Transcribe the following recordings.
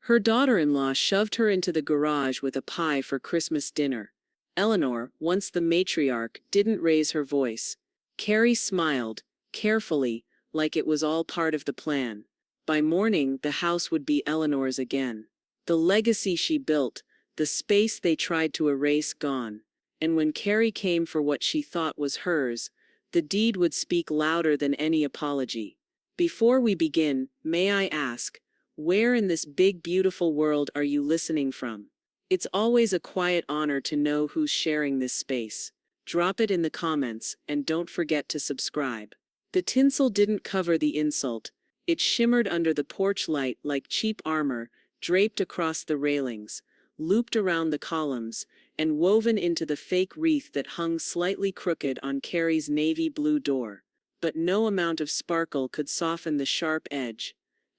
Her daughter-in-law shoved her into the garage with a pie for Christmas dinner. Eleanor, once the matriarch, didn't raise her voice. Carrie smiled, carefully, like it was all part of the plan. By morning, the house would be Eleanor's again. The legacy she built, the space they tried to erase gone. And when Carrie came for what she thought was hers, the deed would speak louder than any apology. Before we begin, may I ask, where in this big beautiful world are you listening from? It's always a quiet honor to know who's sharing this space. Drop it in the comments, and don't forget to subscribe. The tinsel didn't cover the insult. It shimmered under the porch light like cheap armor, draped across the railings, looped around the columns, and woven into the fake wreath that hung slightly crooked on Carrie's navy blue door. But no amount of sparkle could soften the sharp edge.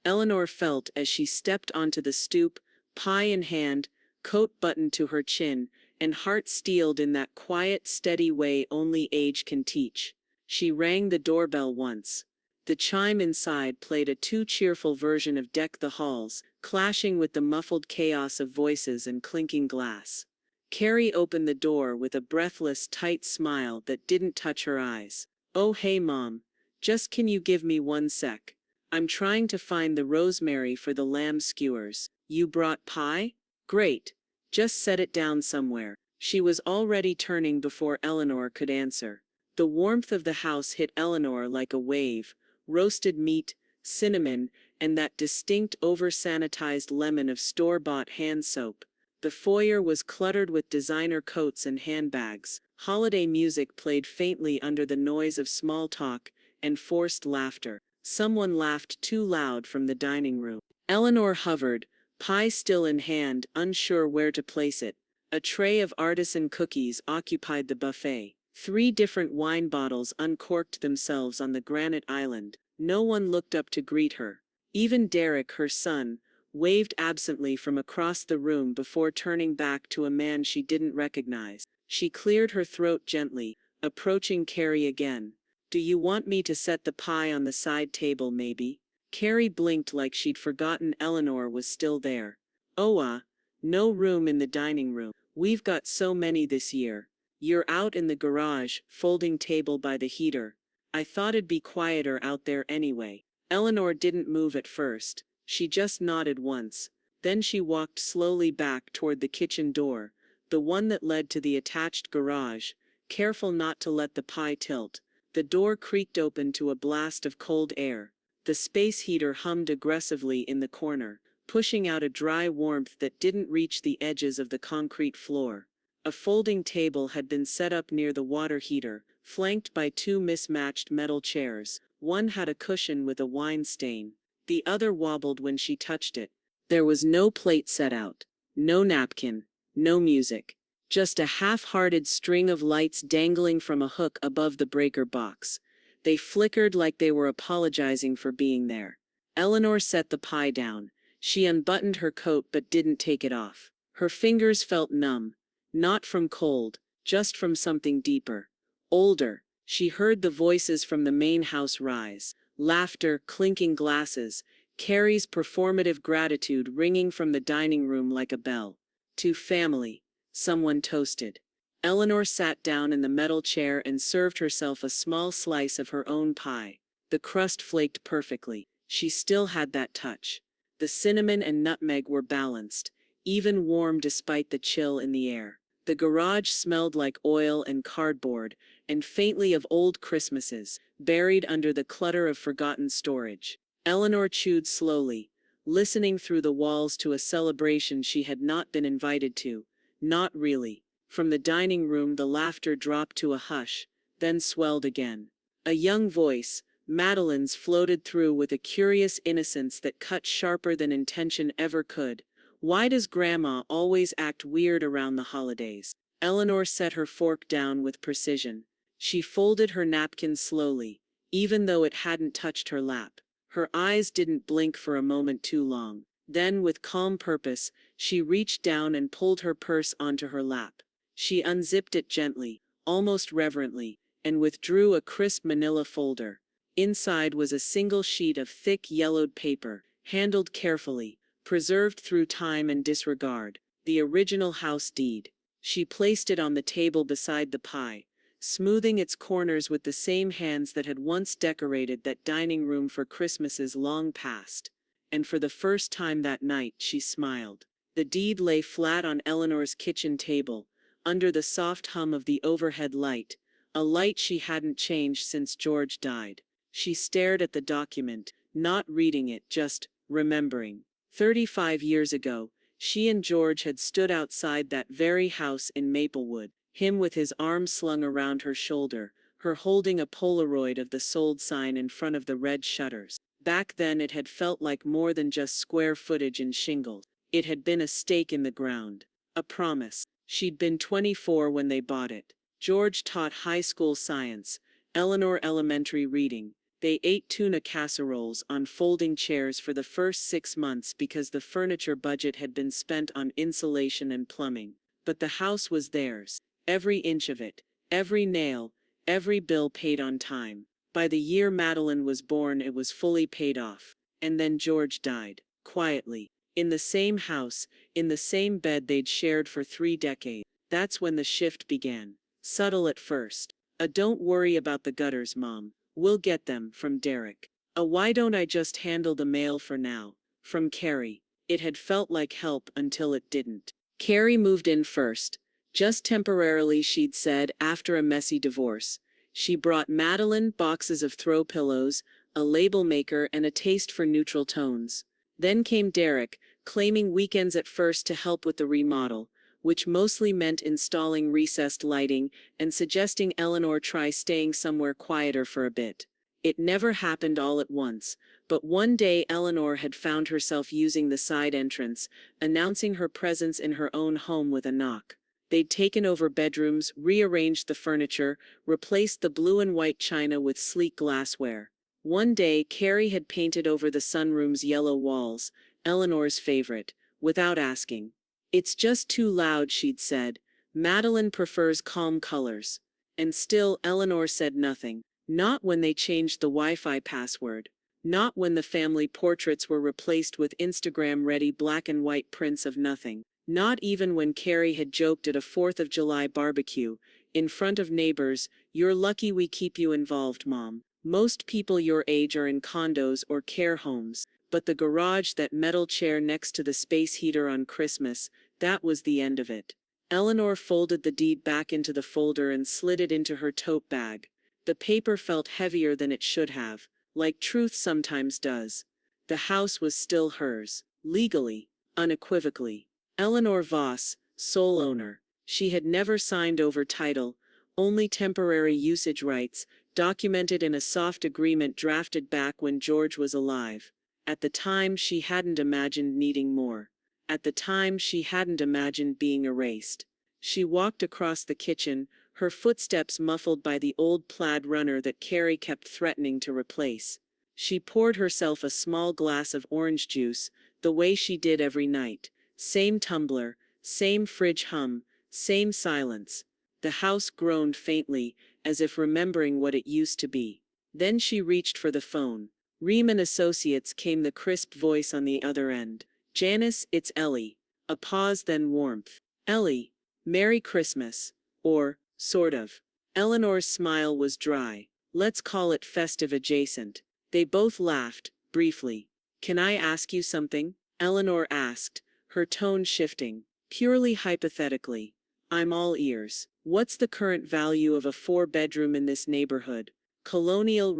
Eleanor felt as she stepped onto the stoop, pie in hand, coat buttoned to her chin, and heart steeled in that quiet, steady way only age can teach. She rang the doorbell once. The chime inside played a too cheerful version of Deck the Halls, clashing with the muffled chaos of voices and clinking glass. Carrie opened the door with a breathless, tight smile that didn't touch her eyes. "Oh hey Mom, just can you give me 1 sec? I'm trying to find the rosemary for the lamb skewers. You brought pie? Great. Just set it down somewhere." She was already turning before Eleanor could answer. The warmth of the house hit Eleanor like a wave. Roasted meat, cinnamon, and that distinct over-sanitized lemon of store-bought hand soap. The foyer was cluttered with designer coats and handbags. Holiday music played faintly under the noise of small talk and forced laughter. Someone laughed too loud from the dining room. Eleanor hovered, pie still in hand, unsure where to place it. A tray of artisan cookies occupied the buffet. 3 different wine bottles uncorked themselves on the granite island. No one looked up to greet her. Even Derek, her son, waved absently from across the room before turning back to a man she didn't recognize. She cleared her throat gently, approaching Carrie again. "Do you want me to set the pie on the side table maybe?" Carrie blinked like she'd forgotten Eleanor was still there. "Oh, no room in the dining room. We've got so many this year. You're out in the garage, folding table by the heater. I thought it'd be quieter out there anyway." Eleanor didn't move at first. She just nodded once. Then she walked slowly back toward the kitchen door, the one that led to the attached garage, careful not to let the pie tilt. The door creaked open to a blast of cold air. The space heater hummed aggressively in the corner, pushing out a dry warmth that didn't reach the edges of the concrete floor. A folding table had been set up near the water heater, flanked by 2 mismatched metal chairs. One had a cushion with a wine stain. The other wobbled when she touched it. There was no plate set out, no napkin, no music. Just a half-hearted string of lights dangling from a hook above the breaker box. They flickered like they were apologizing for being there. Eleanor set the pie down. She unbuttoned her coat but didn't take it off. Her fingers felt numb. Not from cold, just from something deeper. Older. She heard the voices from the main house rise. Laughter, clinking glasses. Carrie's performative gratitude ringing from the dining room like a bell. "To family," someone toasted. Eleanor sat down in the metal chair and served herself a small slice of her own pie. The crust flaked perfectly. She still had that touch. The cinnamon and nutmeg were balanced, even warm despite the chill in the air. The garage smelled like oil and cardboard, and faintly of old Christmases, buried under the clutter of forgotten storage. Eleanor chewed slowly, listening through the walls to a celebration she had not been invited to. Not really. From the dining room the laughter dropped to a hush, then swelled again. A young voice, Madeline's, floated through with a curious innocence that cut sharper than intention ever could. "Why does Grandma always act weird around the holidays?" Eleanor set her fork down with precision. She folded her napkin slowly, even though it hadn't touched her lap. Her eyes didn't blink for a moment too long. Then, with calm purpose, she reached down and pulled her purse onto her lap. She unzipped it gently, almost reverently, and withdrew a crisp manila folder. Inside was a single sheet of thick yellowed paper, handled carefully, preserved through time and disregard, the original house deed. She placed it on the table beside the pie, smoothing its corners with the same hands that had once decorated that dining room for Christmases long past. And for the first time that night, she smiled. The deed lay flat on Eleanor's kitchen table, under the soft hum of the overhead light, a light she hadn't changed since George died. She stared at the document, not reading it, just remembering. 35 years ago, she and George had stood outside that very house in Maplewood, him with his arm slung around her shoulder, her holding a Polaroid of the sold sign in front of the red shutters. Back then it had felt like more than just square footage and shingles. It had been a stake in the ground, a promise. She'd been 24 when they bought it. George taught high school science, Eleanor elementary reading. They ate tuna casseroles on folding chairs for the first 6 months because the furniture budget had been spent on insulation and plumbing. But the house was theirs, every inch of it, every nail, every bill paid on time. By the year Madeline was born, it was fully paid off. And then George died, quietly, in the same house, in the same bed they'd shared for 3 decades. That's when the shift began. Subtle at first. Don't worry about the gutters, Mom. We'll get them, from Derek. Why don't I just handle the mail for now? From Carrie. It had felt like help until it didn't. Carrie moved in first. Just temporarily, she'd said, after a messy divorce. She brought Madeline boxes of throw pillows, a label maker, and a taste for neutral tones. Then came Derek, claiming weekends at first to help with the remodel, which mostly meant installing recessed lighting and suggesting Eleanor try staying somewhere quieter for a bit. It never happened all at once, but one day Eleanor had found herself using the side entrance, announcing her presence in her own home with a knock. They'd taken over bedrooms, rearranged the furniture, replaced the blue and white china with sleek glassware. One day, Carrie had painted over the sunroom's yellow walls, Eleanor's favorite, without asking. It's just too loud, she'd said. Madeline prefers calm colors. And still, Eleanor said nothing. Not when they changed the Wi-Fi password. Not when the family portraits were replaced with Instagram-ready black and white prints of nothing. Not even when Carrie had joked at a 4th of July barbecue, in front of neighbors, "You're lucky we keep you involved, Mom. Most people your age are in condos or care homes." But the garage, that metal chair next to the space heater on Christmas, that was the end of it. Eleanor folded the deed back into the folder and slid it into her tote bag. The paper felt heavier than it should have, like truth sometimes does. The house was still hers, legally, unequivocally. Eleanor Voss, sole owner. She had never signed over title, only temporary usage rights, documented in a soft agreement drafted back when George was alive. At the time, she hadn't imagined needing more. At the time, she hadn't imagined being erased. She walked across the kitchen, her footsteps muffled by the old plaid runner that Carrie kept threatening to replace. She poured herself a small glass of orange juice, the way she did every night. Same tumbler, same fridge hum, same silence. The house groaned faintly, as if remembering what it used to be. Then she reached for the phone. Riemann Associates, came the crisp voice on the other end. "Janice, it's Ellie." A pause, then warmth. "Ellie, Merry Christmas." Or, sort of. Eleanor's smile was dry. "Let's call it festive adjacent." They both laughed, briefly. "Can I ask you something?" Eleanor asked, her tone shifting. "Purely hypothetically. I'm all ears. What's the current value of a 4-bedroom in this neighborhood? Colonial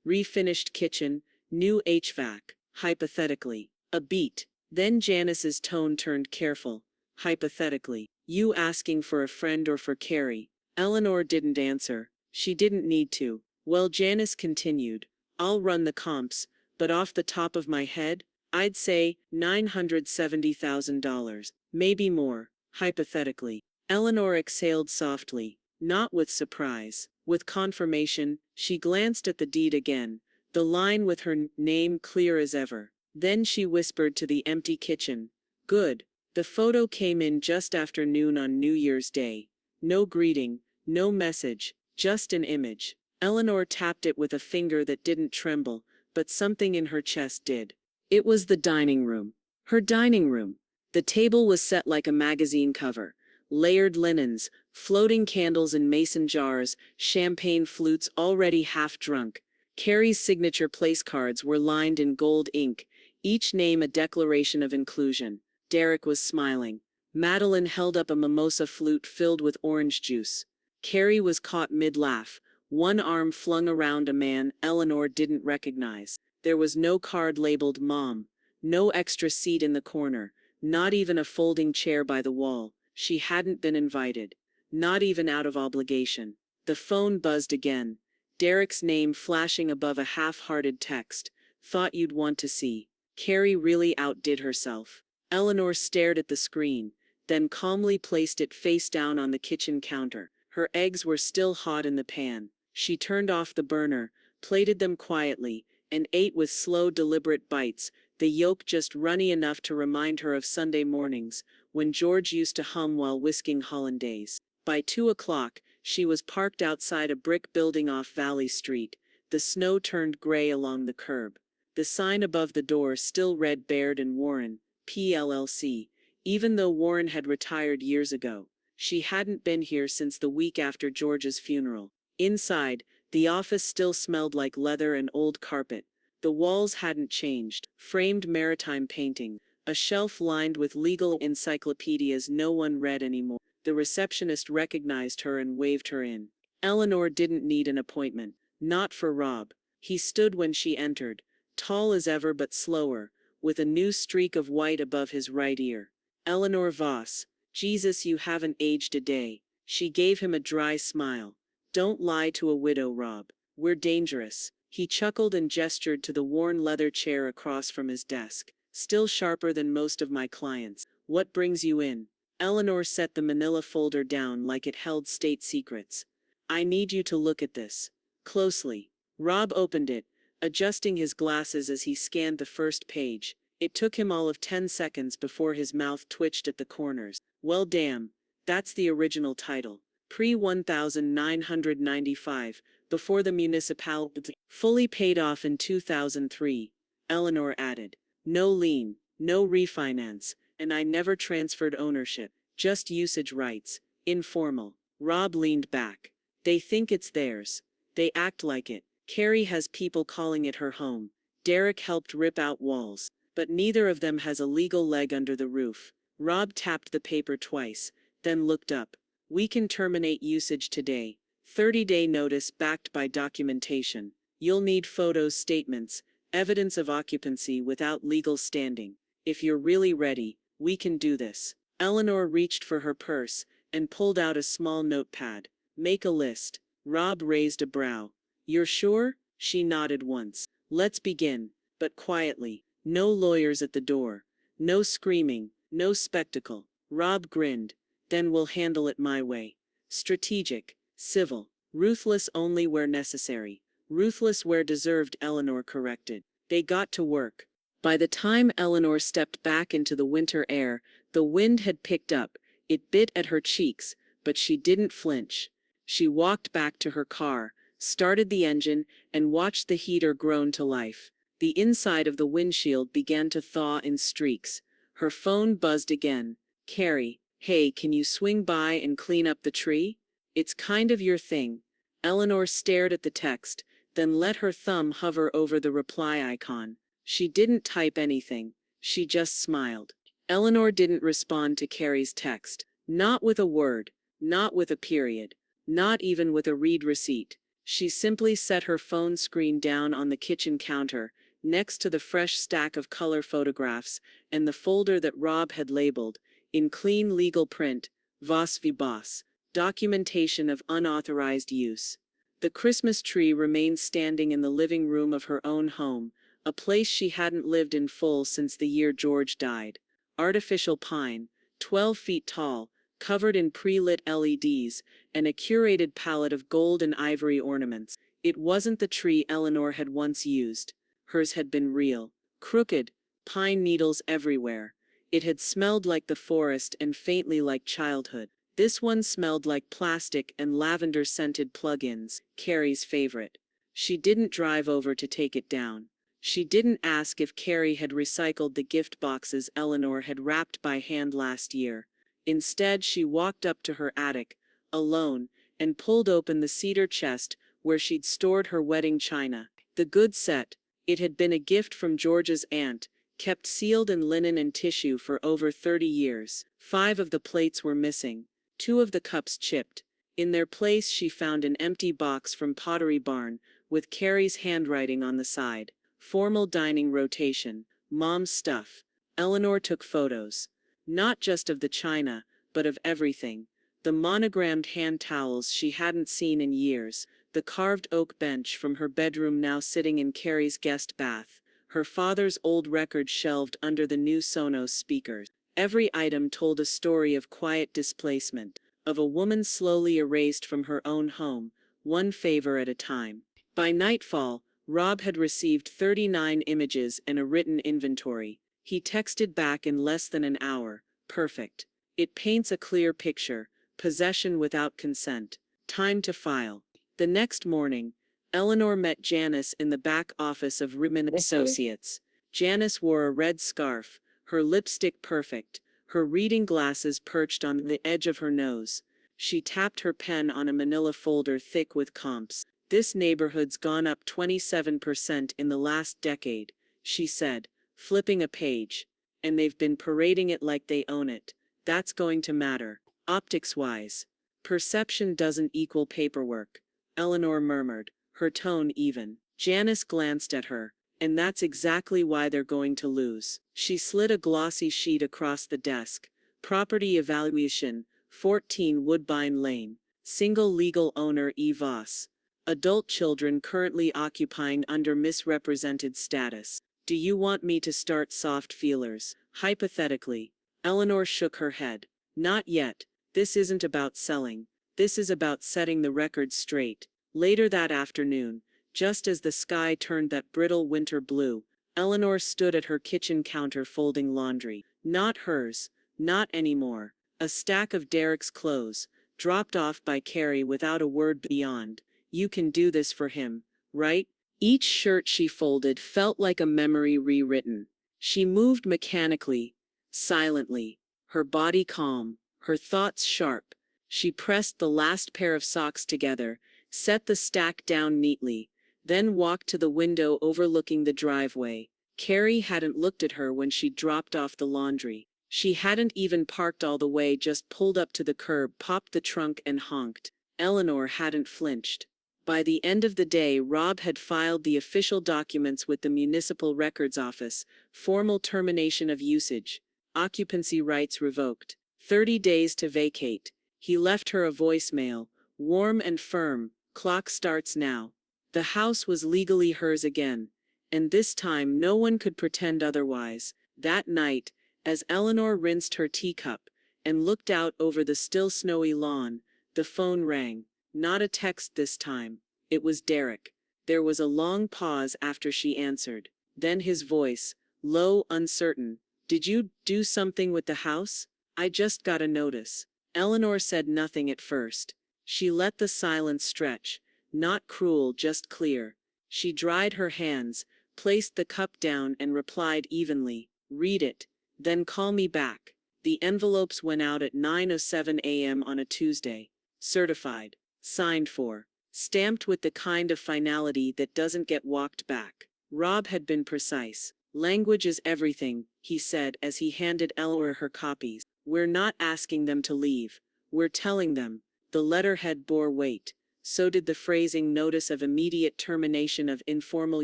refinished kitchen, new HVAC, hypothetically." A beat. Then Janice's tone turned careful. "Hypothetically. You asking for a friend or for Carrie?" Eleanor didn't answer. She didn't need to. "Well," Janice continued, "I'll run the comps, but off the top of my head, I'd say $970,000. Maybe more, hypothetically." Eleanor exhaled softly, not with surprise, with confirmation. She glanced at the deed again, the line with her name clear as ever. Then she whispered to the empty kitchen, "Good." The photo came in just after noon on New Year's Day. No greeting, no message, just an image. Eleanor tapped it with a finger that didn't tremble, but something in her chest did. It was the dining room. Her dining room. The table was set like a magazine cover. Layered linens, floating candles in mason jars, champagne flutes already half drunk. Carrie's signature place cards were lined in gold ink, each name a declaration of inclusion. Derek was smiling. Madeline held up a mimosa flute filled with orange juice. Carrie was caught mid-laugh, one arm flung around a man Eleanor didn't recognize. There was no card labeled Mom, no extra seat in the corner, not even a folding chair by the wall. She hadn't been invited, not even out of obligation. The phone buzzed again. Derek's name flashing above a half-hearted text. Thought you'd want to see. Carrie really outdid herself. Eleanor stared at the screen, then calmly placed it face down on the kitchen counter. Her eggs were still hot in the pan. She turned off the burner, plated them quietly, and ate with slow, deliberate bites, the yolk just runny enough to remind her of Sunday mornings, when George used to hum while whisking hollandaise. By 2 o'clock, she was parked outside a brick building off Valley Street. The snow turned gray along the curb. The sign above the door still read Baird and Warren, PLLC, even though Warren had retired years ago. She hadn't been here since the week after George's funeral. Inside, the office still smelled like leather and old carpet. The walls hadn't changed. Framed maritime painting, a shelf lined with legal encyclopedias no one read anymore. The receptionist recognized her and waved her in. Eleanor didn't need an appointment. Not for Rob. He stood when she entered, tall as ever but slower, with a new streak of white above his right ear. Eleanor Voss. Jesus, you haven't aged a day. She gave him a dry smile. Don't lie to a widow, Rob. We're dangerous. He chuckled and gestured to the worn leather chair across from his desk. Still sharper than most of my clients. What brings you in? Eleanor set the manila folder down like it held state secrets. I need you to look at this. Closely. Rob opened it, adjusting his glasses as he scanned the first page. It took him all of 10 seconds before his mouth twitched at the corners. Well damn, that's the original title. Pre-1995, before the municipality. Fully paid off in 2003, Eleanor added. No lien, no refinance, and I never transferred ownership. Just usage rights. Informal. Rob leaned back. They think it's theirs. They act like it. Carrie has people calling it her home. Derek helped rip out walls. But neither of them has a legal leg under the roof. Rob tapped the paper twice, then looked up. We can terminate usage today. 30-day notice backed by documentation. You'll need photos, statements, evidence of occupancy without legal standing. If you're really ready, we can do this. Eleanor reached for her purse and pulled out a small notepad. Make a list. Rob raised a brow. You're sure? She nodded once. Let's begin, but quietly. No lawyers at the door. No screaming, no spectacle. Rob grinned. Then we'll handle it my way. Strategic, civil, ruthless only where necessary. Ruthless where deserved, Eleanor corrected. They got to work. By the time Eleanor stepped back into the winter air, the wind had picked up. It bit at her cheeks, but she didn't flinch. She walked back to her car, started the engine, and watched the heater groan to life. The inside of the windshield began to thaw in streaks. Her phone buzzed again. Carrie, hey, can you swing by and clean up the tree? It's kind of your thing. Eleanor stared at the text, then let her thumb hover over the reply icon. She didn't type anything. She just smiled. Eleanor didn't respond to Carrie's text. Not with a word. Not with a period. Not even with a read receipt. She simply set her phone screen down on the kitchen counter, next to the fresh stack of color photographs and the folder that Rob had labeled, in clean legal print, Voss v. Boss, documentation of unauthorized use. The Christmas tree remained standing in the living room of her own home, a place she hadn't lived in full since the year George died. Artificial pine, 12 feet tall, covered in pre-lit LEDs, and a curated palette of gold and ivory ornaments. It wasn't the tree Eleanor had once used. Hers had been real. Crooked, pine needles everywhere. It had smelled like the forest and faintly like childhood. This one smelled like plastic and lavender-scented plug-ins, Carrie's favorite. She didn't drive over to take it down. She didn't ask if Carrie had recycled the gift boxes Eleanor had wrapped by hand last year. Instead, she walked up to her attic, alone, and pulled open the cedar chest where she'd stored her wedding china. The good set. It had been a gift from George's aunt, kept sealed in linen and tissue for over 30 years. 5 of the plates were missing, 2 of the cups chipped. In their place she found an empty box from Pottery Barn, with Carrie's handwriting on the side. Formal dining rotation. Mom's stuff. Eleanor took photos. Not just of the china, but of everything. The monogrammed hand towels she hadn't seen in years, the carved oak bench from her bedroom now sitting in Carrie's guest bath, her father's old record shelved under the new Sonos speakers. Every item told a story of quiet displacement, of a woman slowly erased from her own home, one favor at a time. By nightfall, Rob had received 39 images and a written inventory. He texted back in less than an hour. Perfect. It paints a clear picture. Possession without consent. Time to file. The next morning, Eleanor met Janice in the back office of Ribbon Associates. Janice wore a red scarf, her lipstick perfect, her reading glasses perched on the edge of her nose. She tapped her pen on a manila folder thick with comps. This neighborhood's gone up 27% in the last decade, she said, flipping a page. And they've been parading it like they own it. That's going to matter, optics-wise. Perception doesn't equal paperwork, Eleanor murmured, her tone even. Janice glanced at her. And that's exactly why they're going to lose. She slid a glossy sheet across the desk. Property evaluation, 14 Woodbine Lane. Single legal owner E. Voss. Adult children currently occupying under misrepresented status. Do you want me to start soft feelers? Hypothetically. Eleanor shook her head. Not yet. This isn't about selling. This is about setting the record straight. Later that afternoon, just as the sky turned that brittle winter blue, Eleanor stood at her kitchen counter folding laundry. Not hers. Not anymore. A stack of Derek's clothes, dropped off by Carrie without a word beyond. You can do this for him, right? Each shirt she folded felt like a memory rewritten. She moved mechanically, silently, her body calm, her thoughts sharp. She pressed the last pair of socks together, set the stack down neatly, then walked to the window overlooking the driveway. Carrie hadn't looked at her when she dropped off the laundry. She hadn't even parked all the way, just pulled up to the curb, popped the trunk and honked. Eleanor hadn't flinched. By the end of the day, Rob had filed the official documents with the Municipal Records Office, formal termination of usage, occupancy rights revoked, 30 days to vacate. He left her a voicemail, warm and firm, clock starts now. The house was legally hers again, and this time no one could pretend otherwise. That night, as Eleanor rinsed her teacup and looked out over the still snowy lawn, the phone rang. Not a text this time. It was Derek. There was a long pause after she answered. Then his voice, low, uncertain. Did you do something with the house? I just got a notice. Eleanor said nothing at first. She let the silence stretch. Not cruel, just clear. She dried her hands, placed the cup down and replied evenly. Read it. Then call me back. The envelopes went out at 9:07 a.m. on a Tuesday. Certified. Signed for. Stamped with the kind of finality that doesn't get walked back. Rob had been precise. Language is everything, he said as he handed Eleanor her copies. We're not asking them to leave. We're telling them. The letterhead bore weight. So did the phrasing notice of immediate termination of informal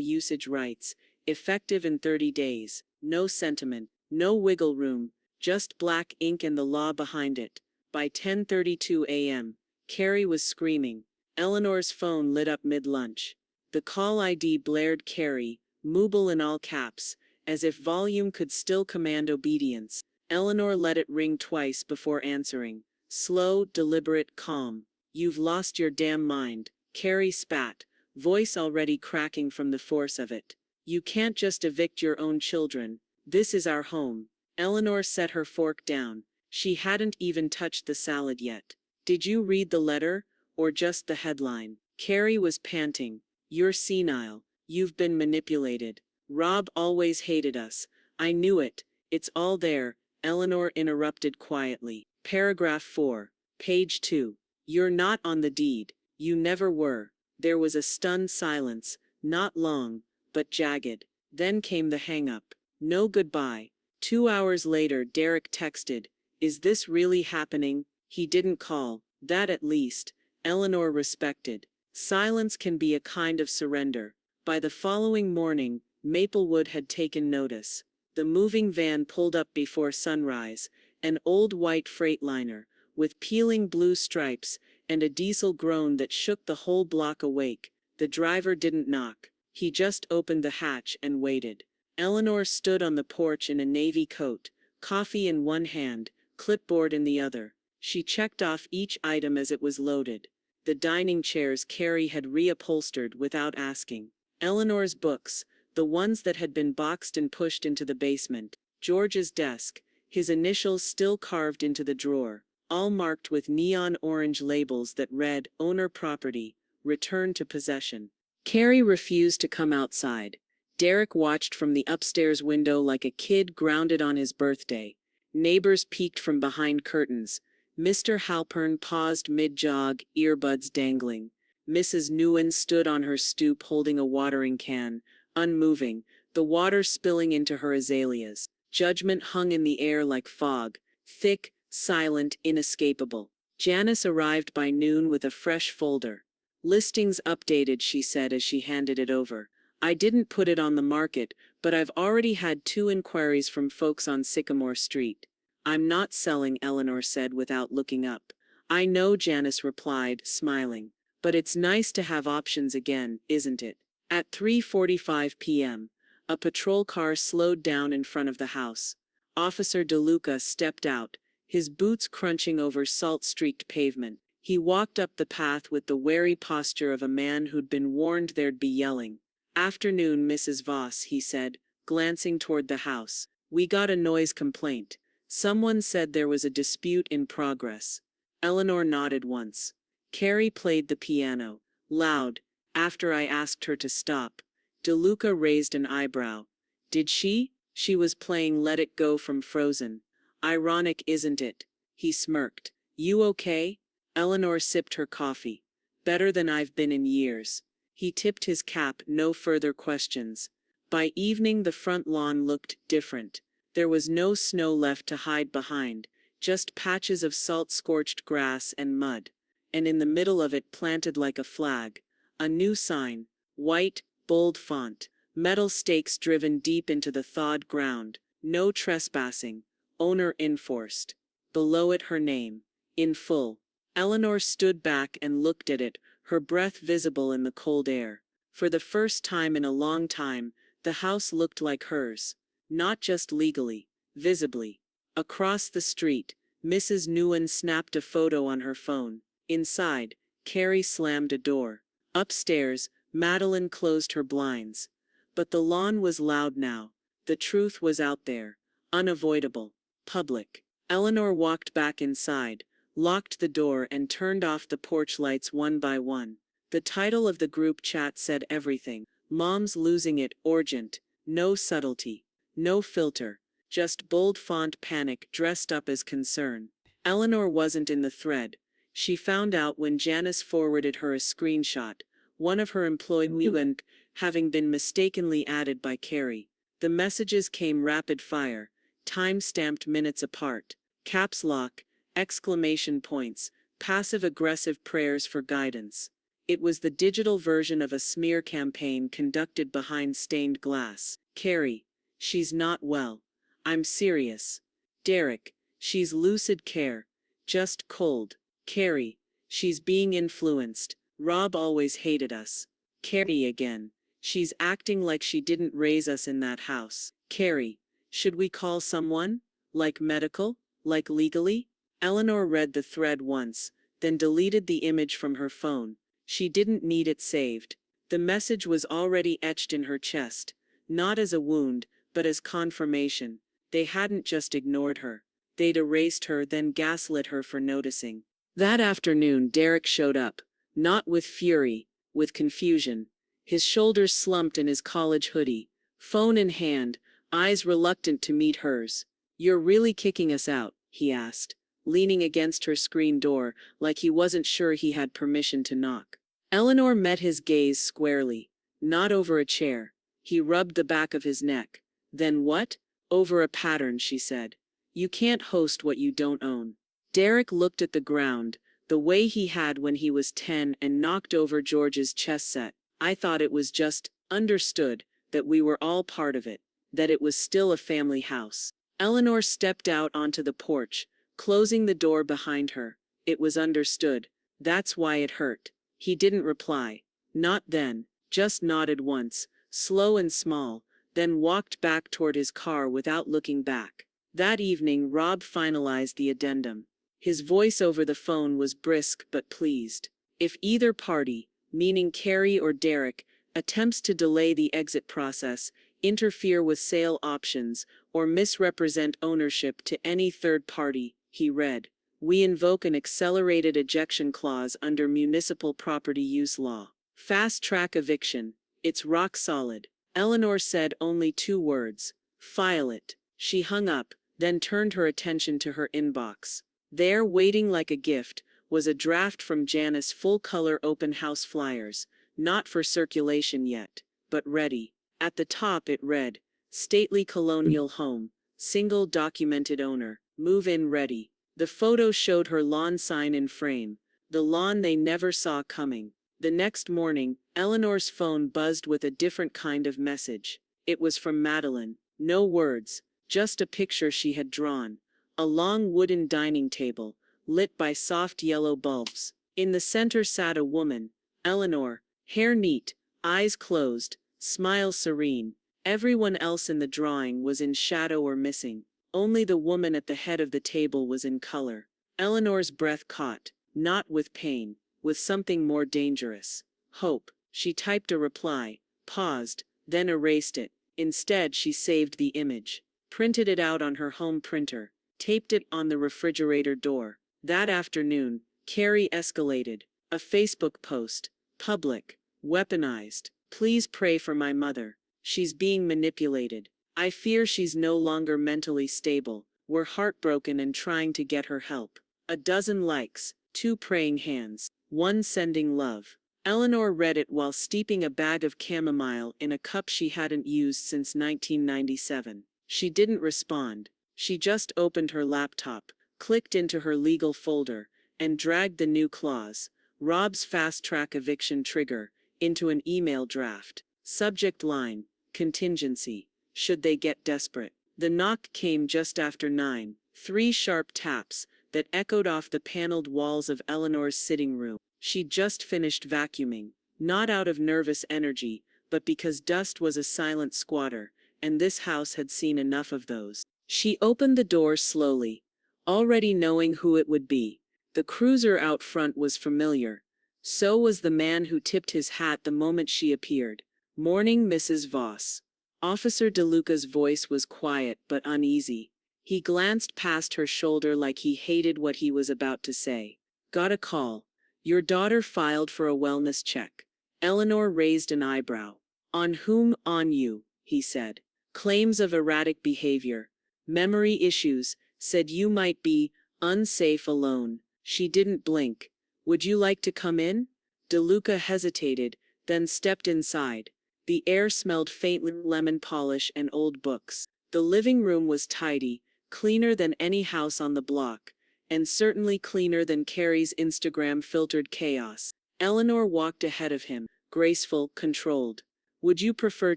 usage rights, effective in 30 days. No sentiment, no wiggle room, just black ink and the law behind it. By 10:32 a.m., Carrie was screaming. Eleanor's phone lit up mid-lunch. The call ID blared Carrie, Mooble in all caps, as if volume could still command obedience. Eleanor let it ring twice before answering. Slow, deliberate, calm. You've lost your damn mind. Carrie spat, voice already cracking from the force of it. You can't just evict your own children. This is our home. Eleanor set her fork down. She hadn't even touched the salad yet. Did you read the letter, or just the headline? Carrie was panting. You're senile. You've been manipulated. Rob always hated us. I knew it. It's all there, Eleanor interrupted quietly. Paragraph 4. Page 2. You're not on the deed. You never were. There was a stunned silence, not long, but jagged. Then came the hang-up. No goodbye. 2 hours later, Derek texted, "Is this really happening?" He didn't call. That at least, Eleanor respected. Silence can be a kind of surrender. By the following morning, Maplewood had taken notice. The moving van pulled up before sunrise, an old white Freightliner, with peeling blue stripes, and a diesel groan that shook the whole block awake. The driver didn't knock. He just opened the hatch and waited. Eleanor stood on the porch in a navy coat, coffee in one hand, clipboard in the other. She checked off each item as it was loaded. The dining chairs Carrie had reupholstered without asking. Eleanor's books, the ones that had been boxed and pushed into the basement. George's desk, his initials still carved into the drawer, all marked with neon orange labels that read, "Owner property, return to possession." Carrie refused to come outside. Derek watched from the upstairs window like a kid grounded on his birthday. Neighbors peeked from behind curtains. Mr. Halpern paused mid-jog, earbuds dangling. Mrs. Nguyen stood on her stoop holding a watering can, unmoving, the water spilling into her azaleas. Judgment hung in the air like fog, thick, silent, inescapable. Janice arrived by noon with a fresh folder. "Listings updated," she said as she handed it over. "I didn't put it on the market, but I've already had 2 inquiries from folks on Sycamore Street." "I'm not selling," Eleanor said without looking up. "I know," Janice replied, smiling. "But it's nice to have options again, isn't it?" At 3:45 p.m., a patrol car slowed down in front of the house. Officer DeLuca stepped out, his boots crunching over salt-streaked pavement. He walked up the path with the wary posture of a man who'd been warned there'd be yelling. "Afternoon, Mrs. Voss," he said, glancing toward the house. "We got a noise complaint. Someone said there was a dispute in progress." Eleanor nodded once. Carrie played the piano, loud, after I asked her to stop. DeLuca raised an eyebrow. "Did she?" "She was playing Let It Go from Frozen." "Ironic, isn't it?" He smirked. "You okay?" Eleanor sipped her coffee. "Better than I've been in years." He tipped his cap, no further questions. By evening the front lawn looked different. There was no snow left to hide behind, just patches of salt-scorched grass and mud. And in the middle of it, planted like a flag, a new sign, white, bold font, metal stakes driven deep into the thawed ground. "No trespassing. Owner enforced." Below it her name, in full. Eleanor stood back and looked at it, her breath visible in the cold air. For the first time in a long time, the house looked like hers. Not just legally, visibly. Across the street, Mrs. Nguyen snapped a photo on her phone. Inside, Carrie slammed a door. Upstairs, Madeline closed her blinds. But the lawn was loud now. The truth was out there. Unavoidable. Public. Eleanor walked back inside, locked the door and turned off the porch lights one by one. The title of the group chat said everything. "Mom's losing it, urgent." No subtlety. No filter. Just bold font panic dressed up as concern. Eleanor wasn't in the thread. She found out when Janice forwarded her a screenshot, one of her employees having been mistakenly added by Carrie. The messages came rapid fire, time-stamped minutes apart. Caps lock, exclamation points, passive-aggressive prayers for guidance. It was the digital version of a smear campaign conducted behind stained glass. "Carrie, she's not well. I'm serious." "Derek, she's lucid care. Just cold." "Carrie, she's being influenced. Rob always hated us." "Carrie again. She's acting like she didn't raise us in that house." "Carrie, should we call someone? Like medical? Like legally?" Eleanor read the thread once, then deleted the image from her phone. She didn't need it saved. The message was already etched in her chest, not as a wound, but as confirmation. They hadn't just ignored her. They'd erased her, then gaslit her for noticing. That afternoon, Derek showed up, not with fury, with confusion. His shoulders slumped in his college hoodie, phone in hand, eyes reluctant to meet hers. "You're really kicking us out?" he asked, leaning against her screen door like he wasn't sure he had permission to knock. Eleanor met his gaze squarely. "Not over a chair." He rubbed the back of his neck. "Then what?" "Over a pattern," she said. "You can't host what you don't own." Derek looked at the ground, the way he had when he was 10 and knocked over George's chess set. "I thought it was just understood that we were all part of it, that it was still a family house." Eleanor stepped out onto the porch, closing the door behind her. "It was understood. That's why it hurt." He didn't reply. Not then, just nodded once, slow and small, then walked back toward his car without looking back. That evening, Rob finalized the addendum. His voice over the phone was brisk but pleased. "If either party, meaning Carrie or Derek, attempts to delay the exit process, interfere with sale options, or misrepresent ownership to any third party," he read, "we invoke an accelerated ejection clause under municipal property use law. Fast-track eviction. It's rock solid." Eleanor said only 2 words. "File it." She hung up, then turned her attention to her inbox. There, waiting like a gift, was a draft from Janice, full-color open house flyers, not for circulation yet, but ready. At the top it read, "Stately colonial home, single documented owner, move-in ready." The photo showed her lawn sign in frame, the lawn they never saw coming. The next morning, Eleanor's phone buzzed with a different kind of message. It was from Madeline. No words, just a picture she had drawn. A long wooden dining table, lit by soft yellow bulbs. In the center sat a woman, Eleanor, hair neat, eyes closed, smile serene. Everyone else in the drawing was in shadow or missing. Only the woman at the head of the table was in color. Eleanor's breath caught, not with pain, with something more dangerous. Hope. She typed a reply, paused, then erased it. Instead, she saved the image, printed it out on her home printer, taped it on the refrigerator door. That afternoon, Carrie escalated. A Facebook post. Public. Weaponized. "Please pray for my mother. She's being manipulated. I fear she's no longer mentally stable. We're heartbroken and trying to get her help." A dozen likes, 2 praying hands, 1 sending love. Eleanor read it while steeping a bag of chamomile in a cup she hadn't used since 1997. She didn't respond. She just opened her laptop, clicked into her legal folder, and dragged the new clause, Rob's fast-track eviction trigger, into an email draft. Subject line, contingency, should they get desperate. The knock came just after 9, 3 sharp taps that echoed off the paneled walls of Eleanor's sitting room. She'd just finished vacuuming, not out of nervous energy, but because dust was a silent squatter, and this house had seen enough of those. She opened the door slowly, already knowing who it would be. The cruiser out front was familiar. So was the man who tipped his hat the moment she appeared. "Morning, Mrs. Voss." Officer DeLuca's voice was quiet but uneasy. He glanced past her shoulder like he hated what he was about to say. "Got a call. Your daughter filed for a wellness check." Eleanor raised an eyebrow. "On whom?" "On you," he said. "Claims of erratic behavior. Memory issues, said you might be unsafe alone." She didn't blink. "Would you like to come in?" DeLuca hesitated, then stepped inside. The air smelled faintly lemon polish and old books. The living room was tidy, cleaner than any house on the block, and certainly cleaner than Carrie's Instagram-filtered chaos. Eleanor walked ahead of him, graceful, controlled. "Would you prefer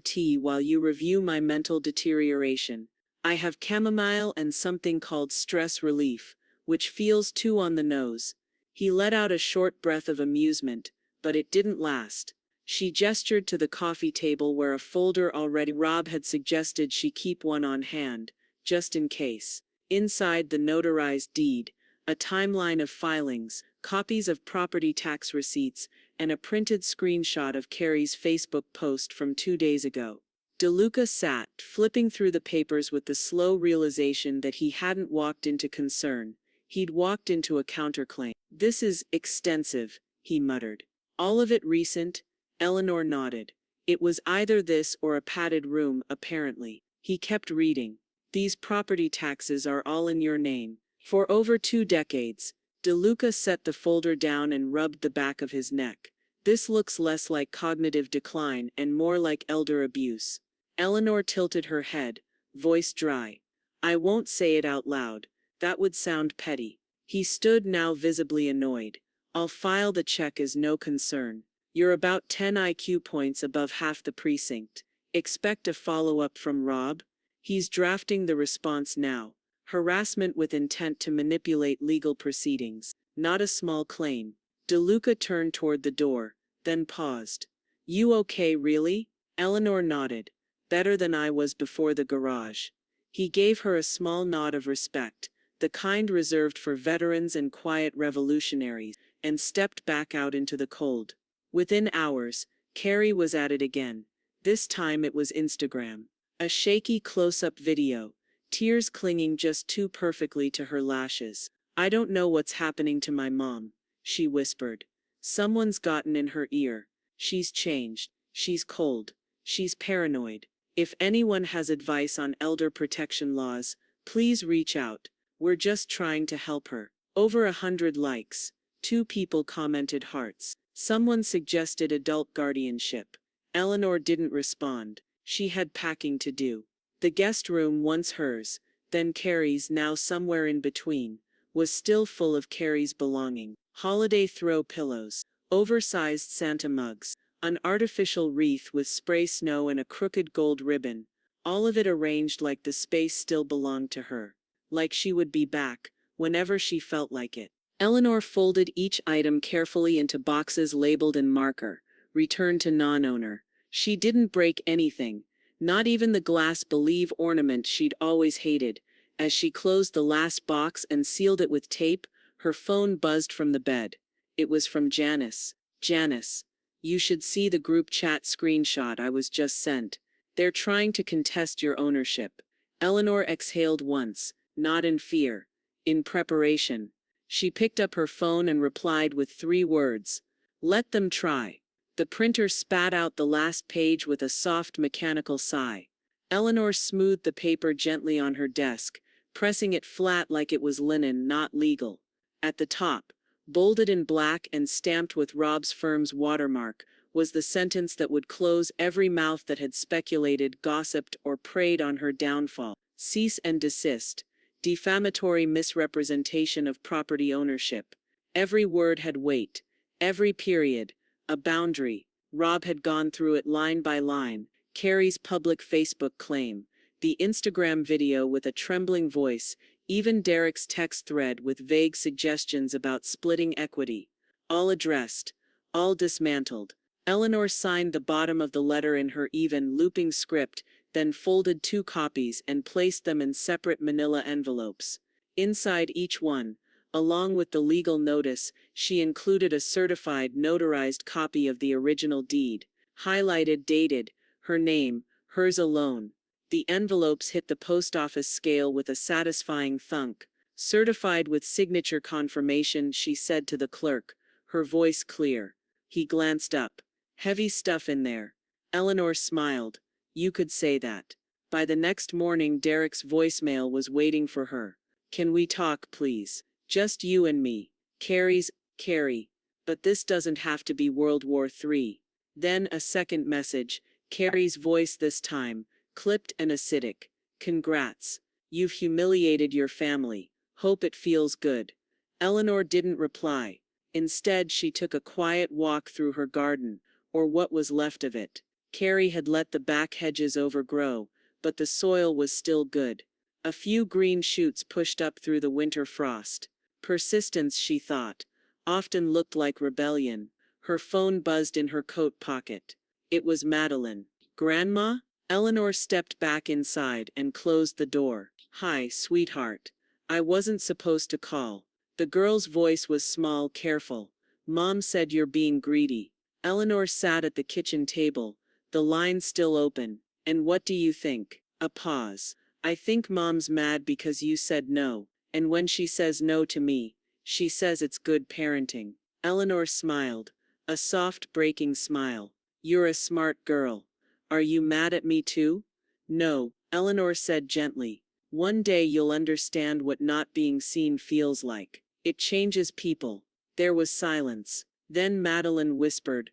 tea while you review my mental deterioration? I have chamomile and something called stress relief, which feels too on the nose." He let out a short breath of amusement, but it didn't last. She gestured to the coffee table where a folder already Rob had suggested she keep one on hand, just in case. Inside the notarized deed, a timeline of filings, copies of property tax receipts, and a printed screenshot of Carrie's Facebook post from 2 days ago. DeLuca sat, flipping through the papers with the slow realization that he hadn't walked into concern. He'd walked into a counterclaim. "This is extensive," he muttered. "All of it recent?" Eleanor nodded. It was either this or a padded room, apparently. He kept reading. These property taxes are all in your name. For over 2 decades. DeLuca set the folder down and rubbed the back of his neck. This looks less like cognitive decline and more like elder abuse. Eleanor tilted her head, voice dry. I won't say it out loud. That would sound petty. He stood now visibly annoyed. I'll file the check as no concern. You're about 10 IQ points above half the precinct. Expect a follow-up from Rob? He's drafting the response now. Harassment with intent to manipulate legal proceedings. Not a small claim. DeLuca turned toward the door, then paused. You okay, really? Eleanor nodded. Better than I was before the garage. He gave her a small nod of respect, the kind reserved for veterans and quiet revolutionaries, and stepped back out into the cold. Within hours, Carrie was at it again. This time it was Instagram. A shaky close-up video, tears clinging just too perfectly to her lashes. I don't know what's happening to my mom, she whispered. Someone's gotten in her ear. She's changed. She's cold. She's paranoid. If anyone has advice on elder protection laws, please reach out. We're just trying to help her. Over 100 likes. 2 people commented hearts. Someone suggested adult guardianship. Eleanor didn't respond. She had packing to do. The guest room, once hers, then Carrie's, now somewhere in between, was still full of Carrie's belonging. Holiday throw pillows, oversized Santa mugs, an artificial wreath with spray snow and a crooked gold ribbon, all of it arranged like the space still belonged to her. Like she would be back, whenever she felt like it. Eleanor folded each item carefully into boxes labeled in marker, returned to non-owner. She didn't break anything, not even the glass Believe ornament she'd always hated. As she closed the last box and sealed it with tape, her phone buzzed from the bed. It was from Janice. Janice, you should see the group chat screenshot I was just sent. They're trying to contest your ownership. Eleanor exhaled once, not in fear, in preparation. She picked up her phone and replied with 3 words. Let them try. The printer spat out the last page with a soft mechanical sigh. Eleanor smoothed the paper gently on her desk, pressing it flat like it was linen, not legal. At the top, bolded in black and stamped with Rob's firm's watermark, was the sentence that would close every mouth that had speculated, gossiped, or preyed on her downfall. Cease and desist. Defamatory misrepresentation of property ownership. Every word had weight. Every period. A boundary. Rob had gone through it line by line. Carrie's public Facebook claim. The Instagram video with a trembling voice. Even Derek's text thread with vague suggestions about splitting equity. All addressed. All dismantled. Eleanor signed the bottom of the letter in her even, looping script, then folded 2 copies and placed them in separate manila envelopes. Inside each one, along with the legal notice, she included a certified, notarized copy of the original deed, highlighted, dated, her name, hers alone. The envelopes hit the post office scale with a satisfying thunk. Certified with signature confirmation, she said to the clerk, her voice clear. He glanced up. Heavy stuff in there. Eleanor smiled. You could say that. By the next morning, Derek's voicemail was waiting for her. Can we talk, please? Just you and me. Carrie. But this doesn't have to be World War III. Then a second message, Carrie's voice this time, clipped and acidic. Congrats. You've humiliated your family. Hope it feels good. Eleanor didn't reply. Instead, she took a quiet walk through her garden, or what was left of it. Carrie had let the back hedges overgrow, but the soil was still good. A few green shoots pushed up through the winter frost. Persistence, she thought, often looked like rebellion. Her phone buzzed in her coat pocket. It was Madeline. Grandma? Eleanor stepped back inside and closed the door. Hi, sweetheart. I wasn't supposed to call. The girl's voice was small, careful. Mom said you're being greedy. Eleanor sat at the kitchen table, the line still open. And what do you think? A pause. I think Mom's mad because you said no. And when she says no to me, she says it's good parenting. Eleanor smiled. A soft, breaking smile. You're a smart girl. Are you mad at me too? No, Eleanor said gently. One day you'll understand what not being seen feels like. It changes people. There was silence. Then Madeline whispered,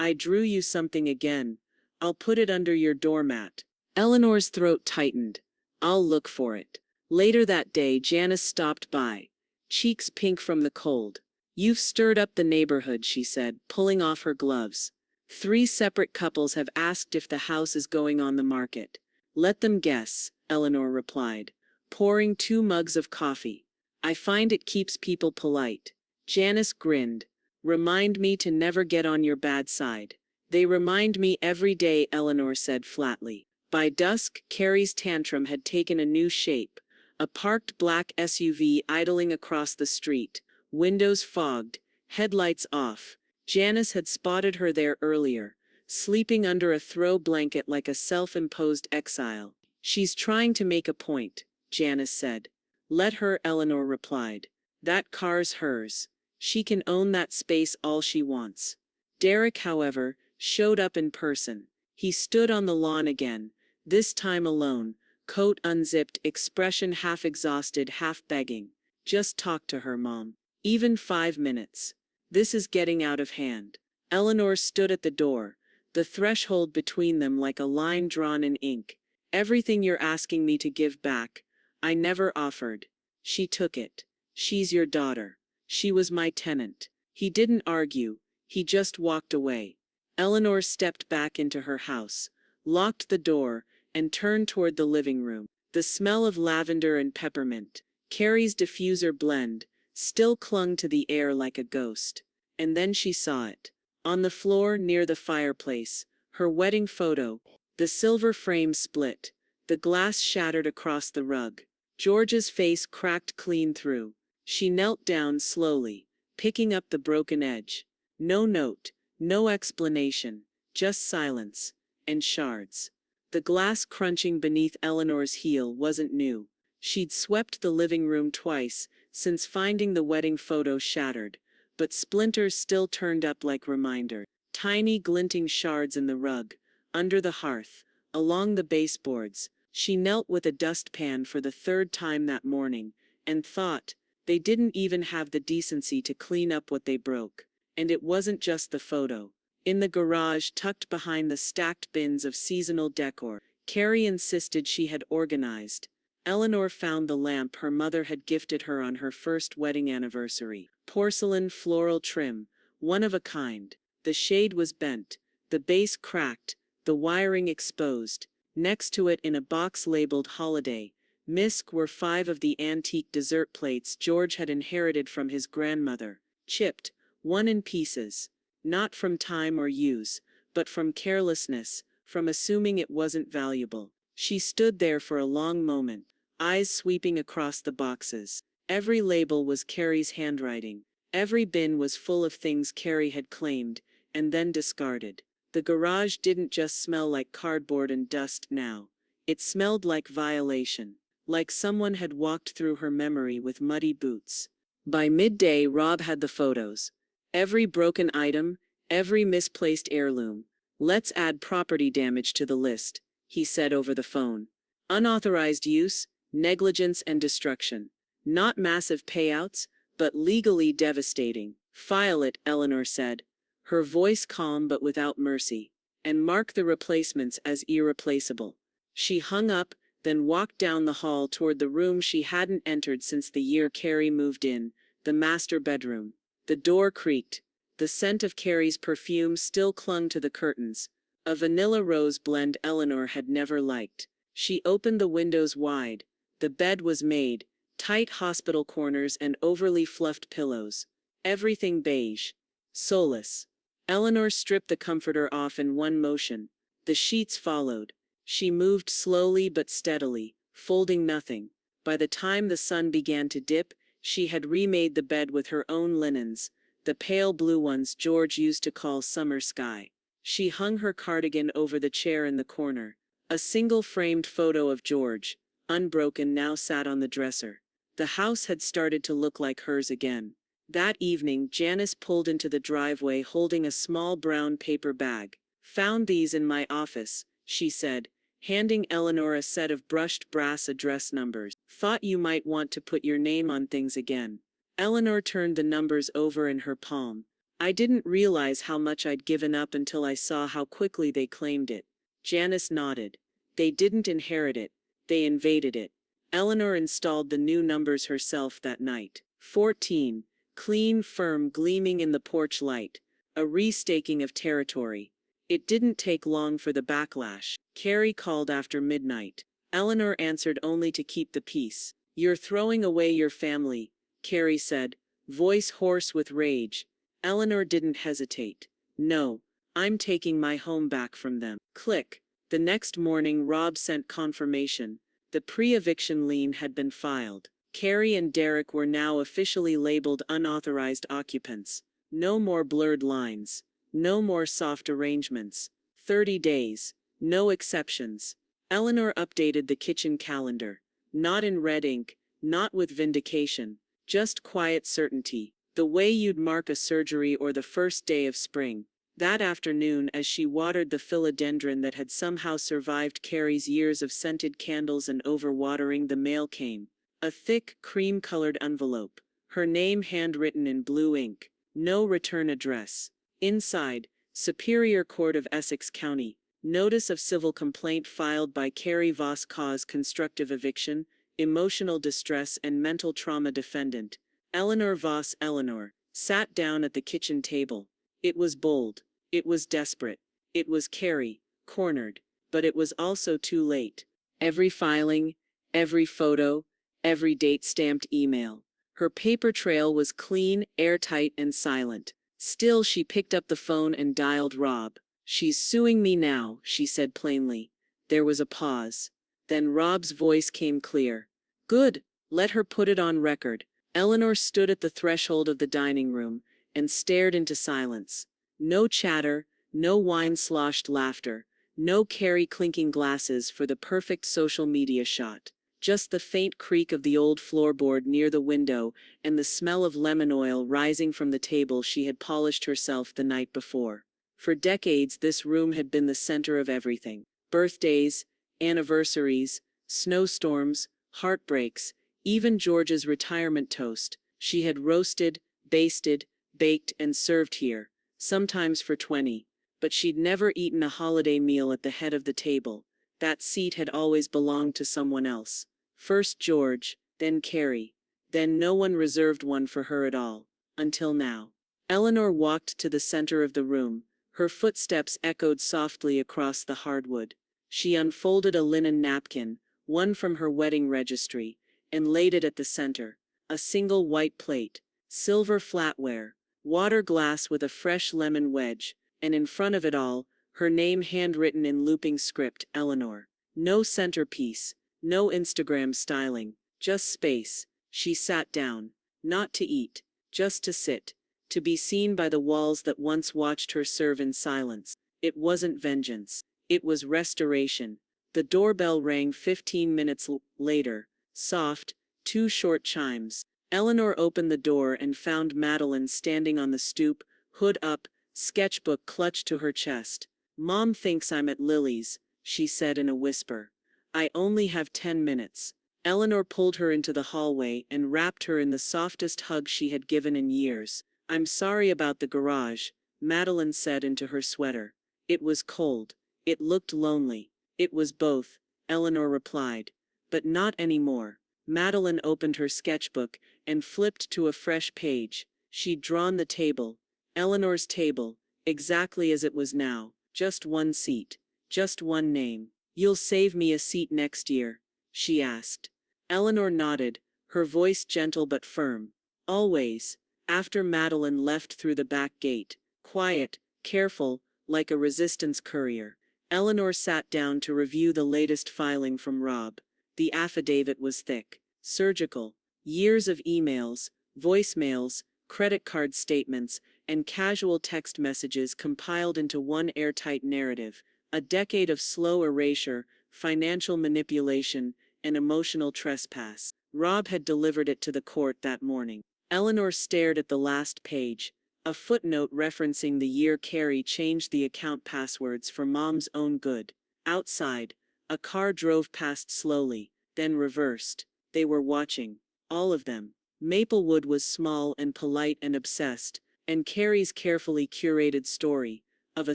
I drew you something again. I'll put it under your doormat. Eleanor's throat tightened. I'll look for it. Later that day, Janice stopped by, cheeks pink from the cold. You've stirred up the neighborhood, she said, pulling off her gloves. 3 separate couples have asked if the house is going on the market. Let them guess, Eleanor replied, pouring 2 mugs of coffee. I find it keeps people polite. Janice grinned. Remind me to never get on your bad side. They remind me every day, Eleanor said flatly. By dusk, Carrie's tantrum had taken a new shape. A parked black SUV idling across the street, windows fogged, headlights off. Janice had spotted her there earlier, sleeping under a throw blanket like a self-imposed exile. She's trying to make a point, Janice said. Let her, Eleanor replied. That car's hers. She can own that space all she wants. Derek, however, showed up in person. He stood on the lawn again, this time alone, coat unzipped, expression half exhausted, half begging. Just talk to her, Mom. Even 5 minutes. This is getting out of hand. Eleanor stood at the door, the threshold between them like a line drawn in ink. Everything you're asking me to give back, I never offered. She took it. She's your daughter. She was my tenant. He didn't argue. He just walked away. Eleanor stepped back into her house, locked the door, and turned toward the living room. The smell of lavender and peppermint, Carrie's diffuser blend, still clung to the air like a ghost. And then she saw it. On the floor near the fireplace, her wedding photo, the silver frame split, the glass shattered across the rug. George's face cracked clean through. She knelt down slowly, picking up the broken edge. No note, no explanation, just silence, and shards. The glass crunching beneath Eleanor's heel wasn't new. She'd swept the living room twice since finding the wedding photo shattered, but splinters still turned up like reminders. Tiny glinting shards in the rug, under the hearth, along the baseboards. She knelt with a dustpan for the 3rd time that morning, and thought, they didn't even have the decency to clean up what they broke. And it wasn't just the photo. In the garage, tucked behind the stacked bins of seasonal decor, Carrie insisted she had organized. Eleanor found the lamp her mother had gifted her on her first wedding anniversary. Porcelain floral trim, one of a kind. The shade was bent, the base cracked, the wiring exposed. Next to it, in a box labeled Holiday, Misk, were 5 of the antique dessert plates George had inherited from his grandmother, chipped, 1 in pieces. Not from time or use, but from carelessness, from assuming it wasn't valuable. She stood there for a long moment, eyes sweeping across the boxes. Every label was Carrie's handwriting. Every bin was full of things Carrie had claimed, and then discarded. The garage didn't just smell like cardboard and dust now. It smelled like violation, like someone had walked through her memory with muddy boots. By midday, Rob had the photos. Every broken item, every misplaced heirloom. Let's add property damage to the list, he said over the phone. Unauthorized use, negligence and destruction. Not massive payouts, but legally devastating. File it, Eleanor said, her voice calm but without mercy, and mark the replacements as irreplaceable. She hung up, then walked down the hall toward the room she hadn't entered since the year Carrie moved in, the master bedroom. The door creaked. The scent of Carrie's perfume still clung to the curtains, a vanilla rose blend Eleanor had never liked. She opened the windows wide. The bed was made, tight hospital corners and overly fluffed pillows. Everything beige. Soulless. Eleanor stripped the comforter off in one motion. The sheets followed. She moved slowly but steadily, folding nothing. By the time the sun began to dip, she had remade the bed with her own linens, the pale blue ones George used to call summer sky. She hung her cardigan over the chair in the corner. A single framed photo of George, unbroken, now sat on the dresser. The house had started to look like hers again. That evening, Janice pulled into the driveway holding a small brown paper bag. Found these in my office, she said, handing Eleanor a set of brushed brass address numbers. Thought you might want to put your name on things again. Eleanor turned the numbers over in her palm. I didn't realize how much I'd given up until I saw how quickly they claimed it. Janice nodded. They didn't inherit it, they invaded it. Eleanor installed the new numbers herself that night. 14. Clean, firm, gleaming in the porch light. A restaking of territory. It didn't take long for the backlash. Carrie called after midnight. Eleanor answered only to keep the peace. You're throwing away your family, Carrie said, voice hoarse with rage. Eleanor didn't hesitate. No, I'm taking my home back from them. Click. The next morning Rob sent confirmation. The pre-eviction lien had been filed. Carrie and Derek were now officially labeled unauthorized occupants. No more blurred lines. No more soft arrangements. 30 days. No exceptions. Eleanor updated the kitchen calendar. Not in red ink, not with vindication. Just quiet certainty. The way you'd mark a surgery or the first day of spring. That afternoon, as she watered the philodendron that had somehow survived Carrie's years of scented candles and overwatering, the mail came. A thick, cream-colored envelope. Her name handwritten in blue ink. No return address. Inside, Superior Court of Essex County. Notice of civil complaint filed by Carrie Voss, cause constructive eviction, emotional distress and mental trauma defendant. Eleanor Voss. Eleanor sat down at the kitchen table. It was bold. It was desperate. It was Carrie, cornered. But it was also too late. Every filing, every photo, every date-stamped email. Her paper trail was clean, airtight, and silent. Still, she picked up the phone and dialed Rob. She's suing me now, she said plainly. There was a pause. Then Rob's voice came clear. Good. Let her put it on record. Eleanor stood at the threshold of the dining room and stared into silence. No chatter, no wine-sloshed laughter, no Carrie clinking glasses for the perfect social media shot. Just the faint creak of the old floorboard near the window and the smell of lemon oil rising from the table she had polished herself the night before. For decades, this room had been the center of everything. Birthdays, anniversaries, snowstorms, heartbreaks, even George's retirement toast. She had roasted, basted, baked, and served here, sometimes for 20. But she'd never eaten a holiday meal at the head of the table. That seat had always belonged to someone else. First George, then Carrie. Then no one reserved one for her at all. Until now. Eleanor walked to the center of the room. Her footsteps echoed softly across the hardwood. She unfolded a linen napkin, one from her wedding registry, and laid it at the center. A single white plate, silver flatware, water glass with a fresh lemon wedge, and in front of it all, her name handwritten in looping script, Eleanor. No centerpiece, no Instagram styling, just space. She sat down, not to eat, just to sit, to be seen by the walls that once watched her serve in silence. It wasn't vengeance. It was restoration. The doorbell rang 15 minutes later, soft, 2 short chimes. Eleanor opened the door and found Madeline standing on the stoop, hood up, sketchbook clutched to her chest. Mom thinks I'm at Lily's, she said in a whisper. I only have 10 minutes. Eleanor pulled her into the hallway and wrapped her in the softest hug she had given in years. I'm sorry about the garage, Madeline said into her sweater. It was cold. It looked lonely. It was both, Eleanor replied. But not anymore. Madeline opened her sketchbook and flipped to a fresh page. She'd drawn the table, Eleanor's table, exactly as it was now. Just one seat. Just one name. You'll save me a seat next year? She asked. Eleanor nodded, her voice gentle but firm. Always. After Madeline left through the back gate, quiet, careful, like a resistance courier, Eleanor sat down to review the latest filing from Rob. The affidavit was thick, surgical. Years of emails, voicemails, credit card statements, and casual text messages compiled into one airtight narrative. A decade of slow erasure, financial manipulation, and emotional trespass. Rob had delivered it to the court that morning. Eleanor stared at the last page, A footnote referencing the year Carrie changed the account passwords for Mom's own good. Outside, a car drove past slowly, then reversed. They were watching. All of them. Maplewood was small and polite and obsessed, and Carrie's carefully curated story, of a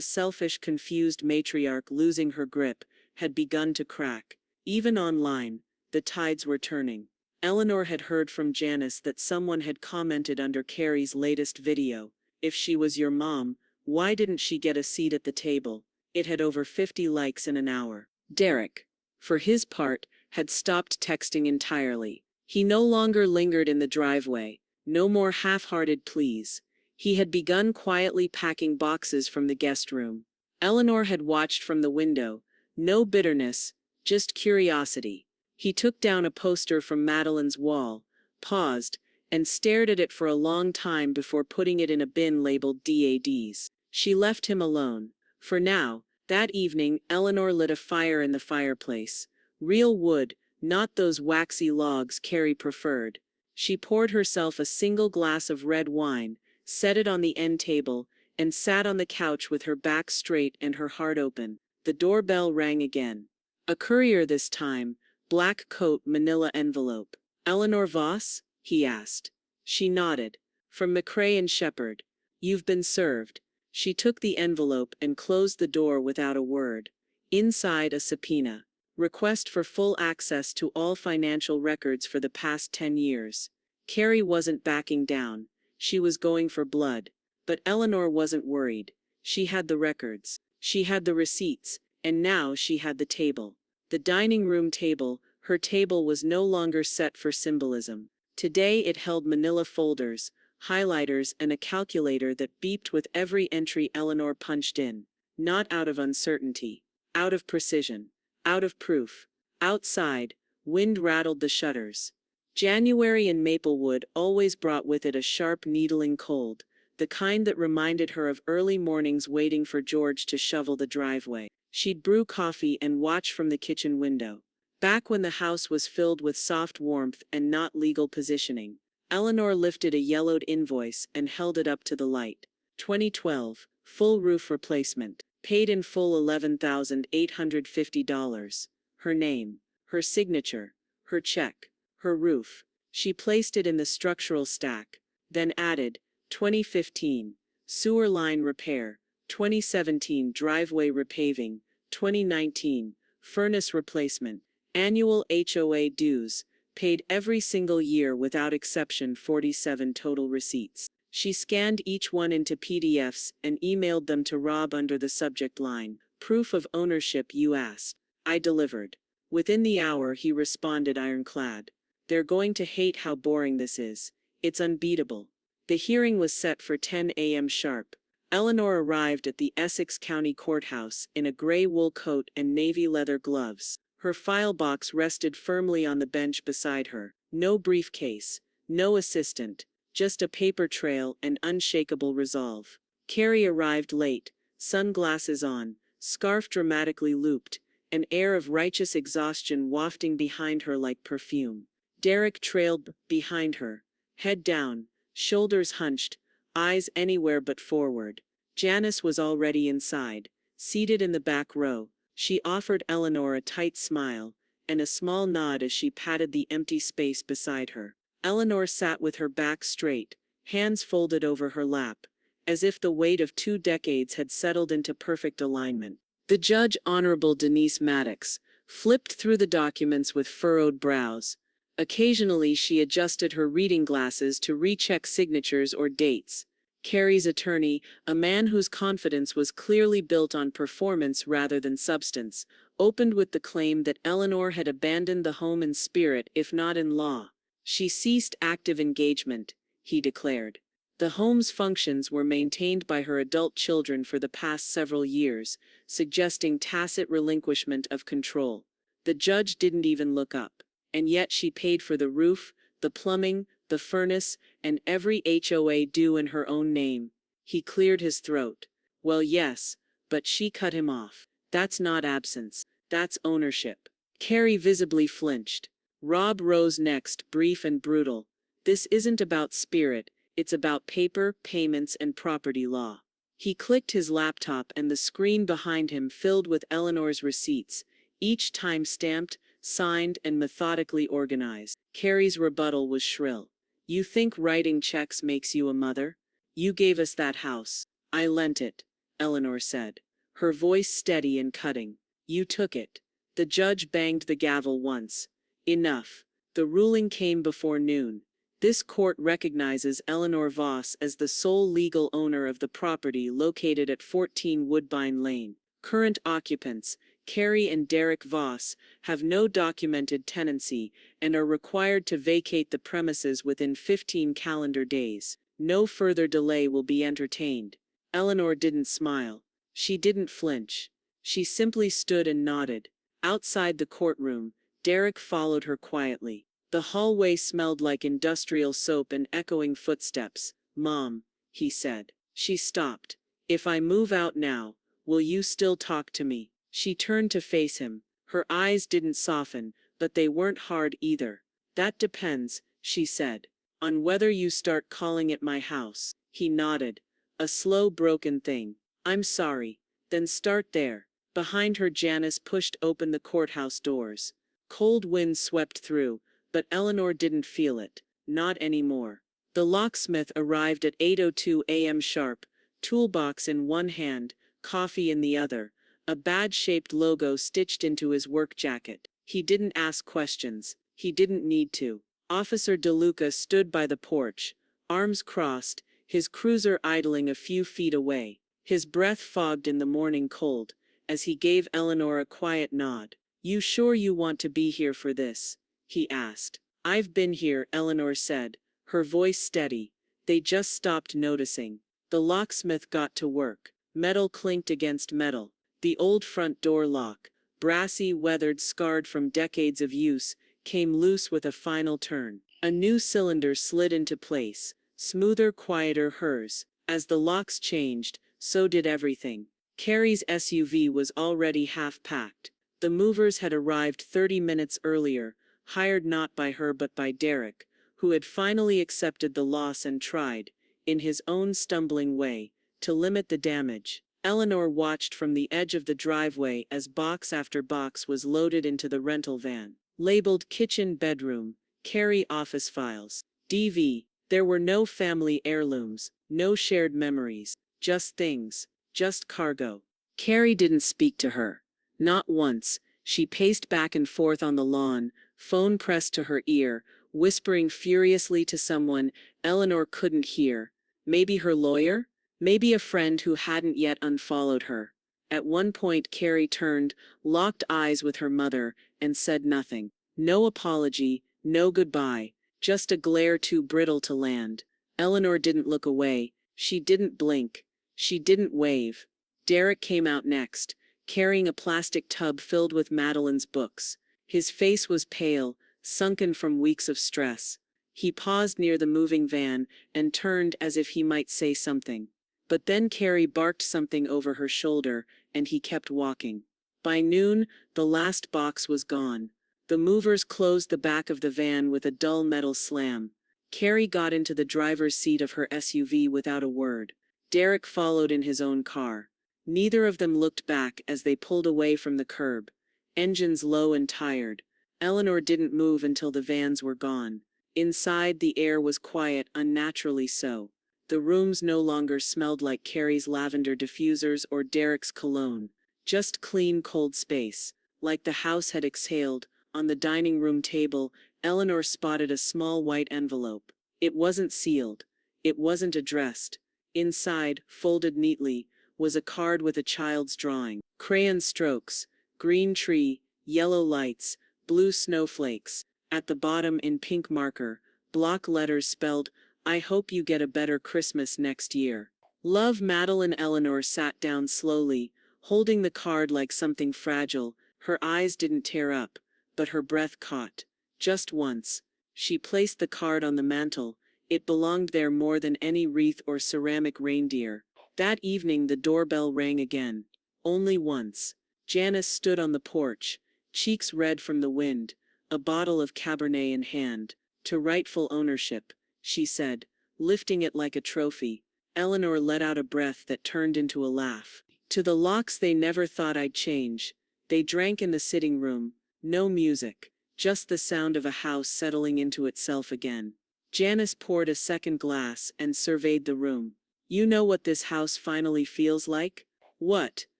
selfish, confused matriarch losing her grip, had begun to crack. Even online, the tides were turning. Eleanor had heard from Janice that someone had commented under Carrie's latest video, "If she was your mom, why didn't she get a seat at the table?" It had over 50 likes in an hour. Derek, for his part, had stopped texting entirely. He no longer lingered in the driveway, no more half-hearted pleas. He had begun quietly packing boxes from the guest room. Eleanor had watched from the window, no bitterness, just curiosity. He took down a poster from Madeline's wall, paused, and stared at it for a long time before putting it in a bin labeled DADs. She left him alone. For now, that evening, Eleanor lit a fire in the fireplace. Real wood, not those waxy logs Carrie preferred. She poured herself a single glass of red wine, set it on the end table, and sat on the couch with her back straight and her heart open. The doorbell rang again. A courier this time, black coat, manila envelope. "Eleanor Voss?" he asked. She nodded. "From McCrae and Shepherd. You've been served." She took the envelope and closed the door without a word. Inside, a subpoena. Request for full access to all financial records for the past 10 years. Carrie wasn't backing down. She was going for blood. But Eleanor wasn't worried. She had the records. She had the receipts. And now she had the table. The dining room table, her table, was no longer set for symbolism. Today it held manila folders, highlighters, and a calculator that beeped with every entry Eleanor punched in. Not out of uncertainty. Out of precision. Out of proof. Outside, wind rattled the shutters. January in Maplewood always brought with it a sharp, needling cold, the kind that reminded her of early mornings waiting for George to shovel the driveway. She'd brew coffee and watch from the kitchen window. Back when the house was filled with soft warmth and not legal positioning. Eleanor lifted a yellowed invoice and held it up to the light. 2012, full roof replacement. Paid in full $11,850. Her name, her signature, her check, her roof. She placed it in the structural stack, then added, 2015, sewer line repair, 2017 driveway repaving, 2019, furnace replacement, annual HOA dues, paid every single year without exception, 47 total receipts. She scanned each one into PDFs and emailed them to Rob under the subject line, "Proof of ownership you asked." I delivered. Within the hour he responded ironclad. "They're going to hate how boring this is. It's unbeatable." The hearing was set for 10 a.m. sharp. Eleanor arrived at the Essex County Courthouse in a gray wool coat and navy leather gloves. Her file box rested firmly on the bench beside her. No briefcase, no assistant, just a paper trail and unshakable resolve. Carrie arrived late, sunglasses on, scarf dramatically looped, an air of righteous exhaustion wafting behind her like perfume. Derek trailed behind her, head down, shoulders hunched, eyes anywhere but forward. Janice was already inside, seated in the back row. She offered Eleanor a tight smile and a small nod as she patted the empty space beside her. Eleanor sat with her back straight, hands folded over her lap, as if the weight of 2 decades had settled into perfect alignment. The judge, Honorable Denise Maddox, flipped through the documents with furrowed brows. Occasionally she adjusted her reading glasses to recheck signatures or dates. Carrie's attorney, a man whose confidence was clearly built on performance rather than substance, opened with the claim that Eleanor had abandoned the home in spirit if not in law. She ceased active engagement, he declared. The home's functions were maintained by her adult children for the past several years, suggesting tacit relinquishment of control. The judge didn't even look up. And yet she paid for the roof, the plumbing, the furnace, and every HOA due in her own name. He cleared his throat. Well, yes, but she cut him off. That's not absence. That's ownership. Carrie visibly flinched. Rob rose next, brief and brutal. This isn't about spirit, It's about paper, payments, and property law. He clicked his laptop and the screen behind him filled with Eleanor's receipts, each time stamped, signed, and methodically organized. Carrie's rebuttal was shrill. You think writing checks makes you a mother? You gave us that house. I lent it, Eleanor said, her voice steady and cutting. You took it. The judge banged the gavel once. Enough. The ruling came before noon. This court recognizes Eleanor Voss as the sole legal owner of the property located at 14 Woodbine Lane. Current occupants, Carrie and Derek Voss, have no documented tenancy and are required to vacate the premises within 15 calendar days. No further delay will be entertained. Eleanor didn't smile. She didn't flinch. She simply stood and nodded. Outside the courtroom, Derek followed her quietly. The hallway smelled like industrial soap and echoing footsteps. Mom, he said. She stopped. If I move out now, will you still talk to me? She turned to face him. Her eyes didn't soften, but they weren't hard either. That depends, she said, on whether you start calling it my house. He nodded. A slow, broken thing. I'm sorry. Then start there. Behind her, Janice pushed open the courthouse doors. Cold wind swept through, but Eleanor didn't feel it. Not anymore. The locksmith arrived at 8:02 a.m. sharp, toolbox in one hand, coffee in the other, a badge-shaped logo stitched into his work jacket. He didn't ask questions. He didn't need to. Officer DeLuca stood by the porch, arms crossed, his cruiser idling a few feet away. His breath fogged in the morning cold, as he gave Eleanor a quiet nod. You sure you want to be here for this? He asked. I've been here, Eleanor said, her voice steady. They just stopped noticing. The locksmith got to work. Metal clinked against metal. The old front door lock, brassy, weathered, scarred from decades of use, came loose with a final turn. A new cylinder slid into place, smoother, quieter hers. As the locks changed, so did everything. Carrie's SUV was already half-packed. The movers had arrived 30 minutes earlier, hired not by her but by Derek, who had finally accepted the loss and tried, in his own stumbling way, to limit the damage. Eleanor watched from the edge of the driveway as box after box was loaded into the rental van. Labeled kitchen bedroom, Carrie office files, DV. There were no family heirlooms, no shared memories, just things, just cargo. Carrie didn't speak to her. Not once. She paced back and forth on the lawn, phone pressed to her ear, whispering furiously to someone Eleanor couldn't hear. Maybe her lawyer? Maybe a friend who hadn't yet unfollowed her. At one point Carrie turned, locked eyes with her mother, and said nothing. No apology, no goodbye, just a glare too brittle to land. Eleanor didn't look away. She didn't blink. She didn't wave. Derek came out next, carrying a plastic tub filled with Madeline's books. His face was pale, sunken from weeks of stress. He paused near the moving van and turned as if he might say something. But then Carrie barked something over her shoulder, and he kept walking. By noon, the last box was gone. The movers closed the back of the van with a dull metal slam. Carrie got into the driver's seat of her SUV without a word. Derek followed in his own car. Neither of them looked back as they pulled away from the curb, engines low and tired. Eleanor didn't move until the vans were gone. Inside, the air was quiet, unnaturally so. The rooms no longer smelled like Carrie's lavender diffusers or Derek's cologne. Just clean, cold space. Like the house had exhaled. On the dining room table, Eleanor spotted a small white envelope. It wasn't sealed. It wasn't addressed. Inside, folded neatly, was a card with a child's drawing. Crayon strokes, green tree, yellow lights, blue snowflakes. At the bottom in pink marker, block letters spelled, I hope you get a better Christmas next year. Love, Madeline. Eleanor sat down slowly, holding the card like something fragile. Her eyes didn't tear up, but her breath caught. Just once. She placed the card on the mantel. It belonged there more than any wreath or ceramic reindeer. That evening the doorbell rang again. Only once. Janice stood on the porch, cheeks red from the wind, a bottle of Cabernet in hand. To rightful ownership, she said, lifting it like a trophy. Eleanor let out a breath that turned into a laugh. To the locks they never thought I'd change. They drank in the sitting room. No music, just the sound of a house settling into itself again. Janice poured a second glass and surveyed the room. You know what this house finally feels like? What?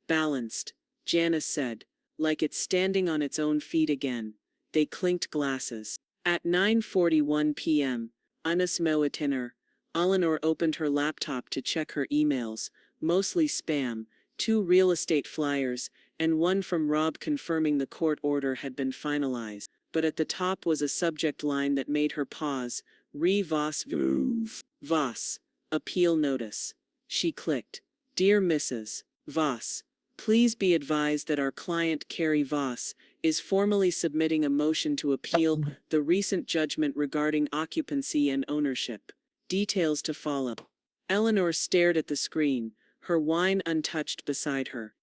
Balanced, Janice said. Like it's standing on its own feet again. They clinked glasses. At 9:41 p.m., Anas Mowatiner, Eleanor opened her laptop to check her emails, mostly spam, 2 real estate flyers, and one from Rob confirming the court order had been finalized. But at the top was a subject line that made her pause. Re Voss Voss. Appeal notice. She clicked. Dear Mrs. Voss, please be advised that our client Carrie Voss is formally submitting a motion to appeal the recent judgment regarding occupancy and ownership. Details to follow. Eleanor stared at the screen, her wine untouched beside her.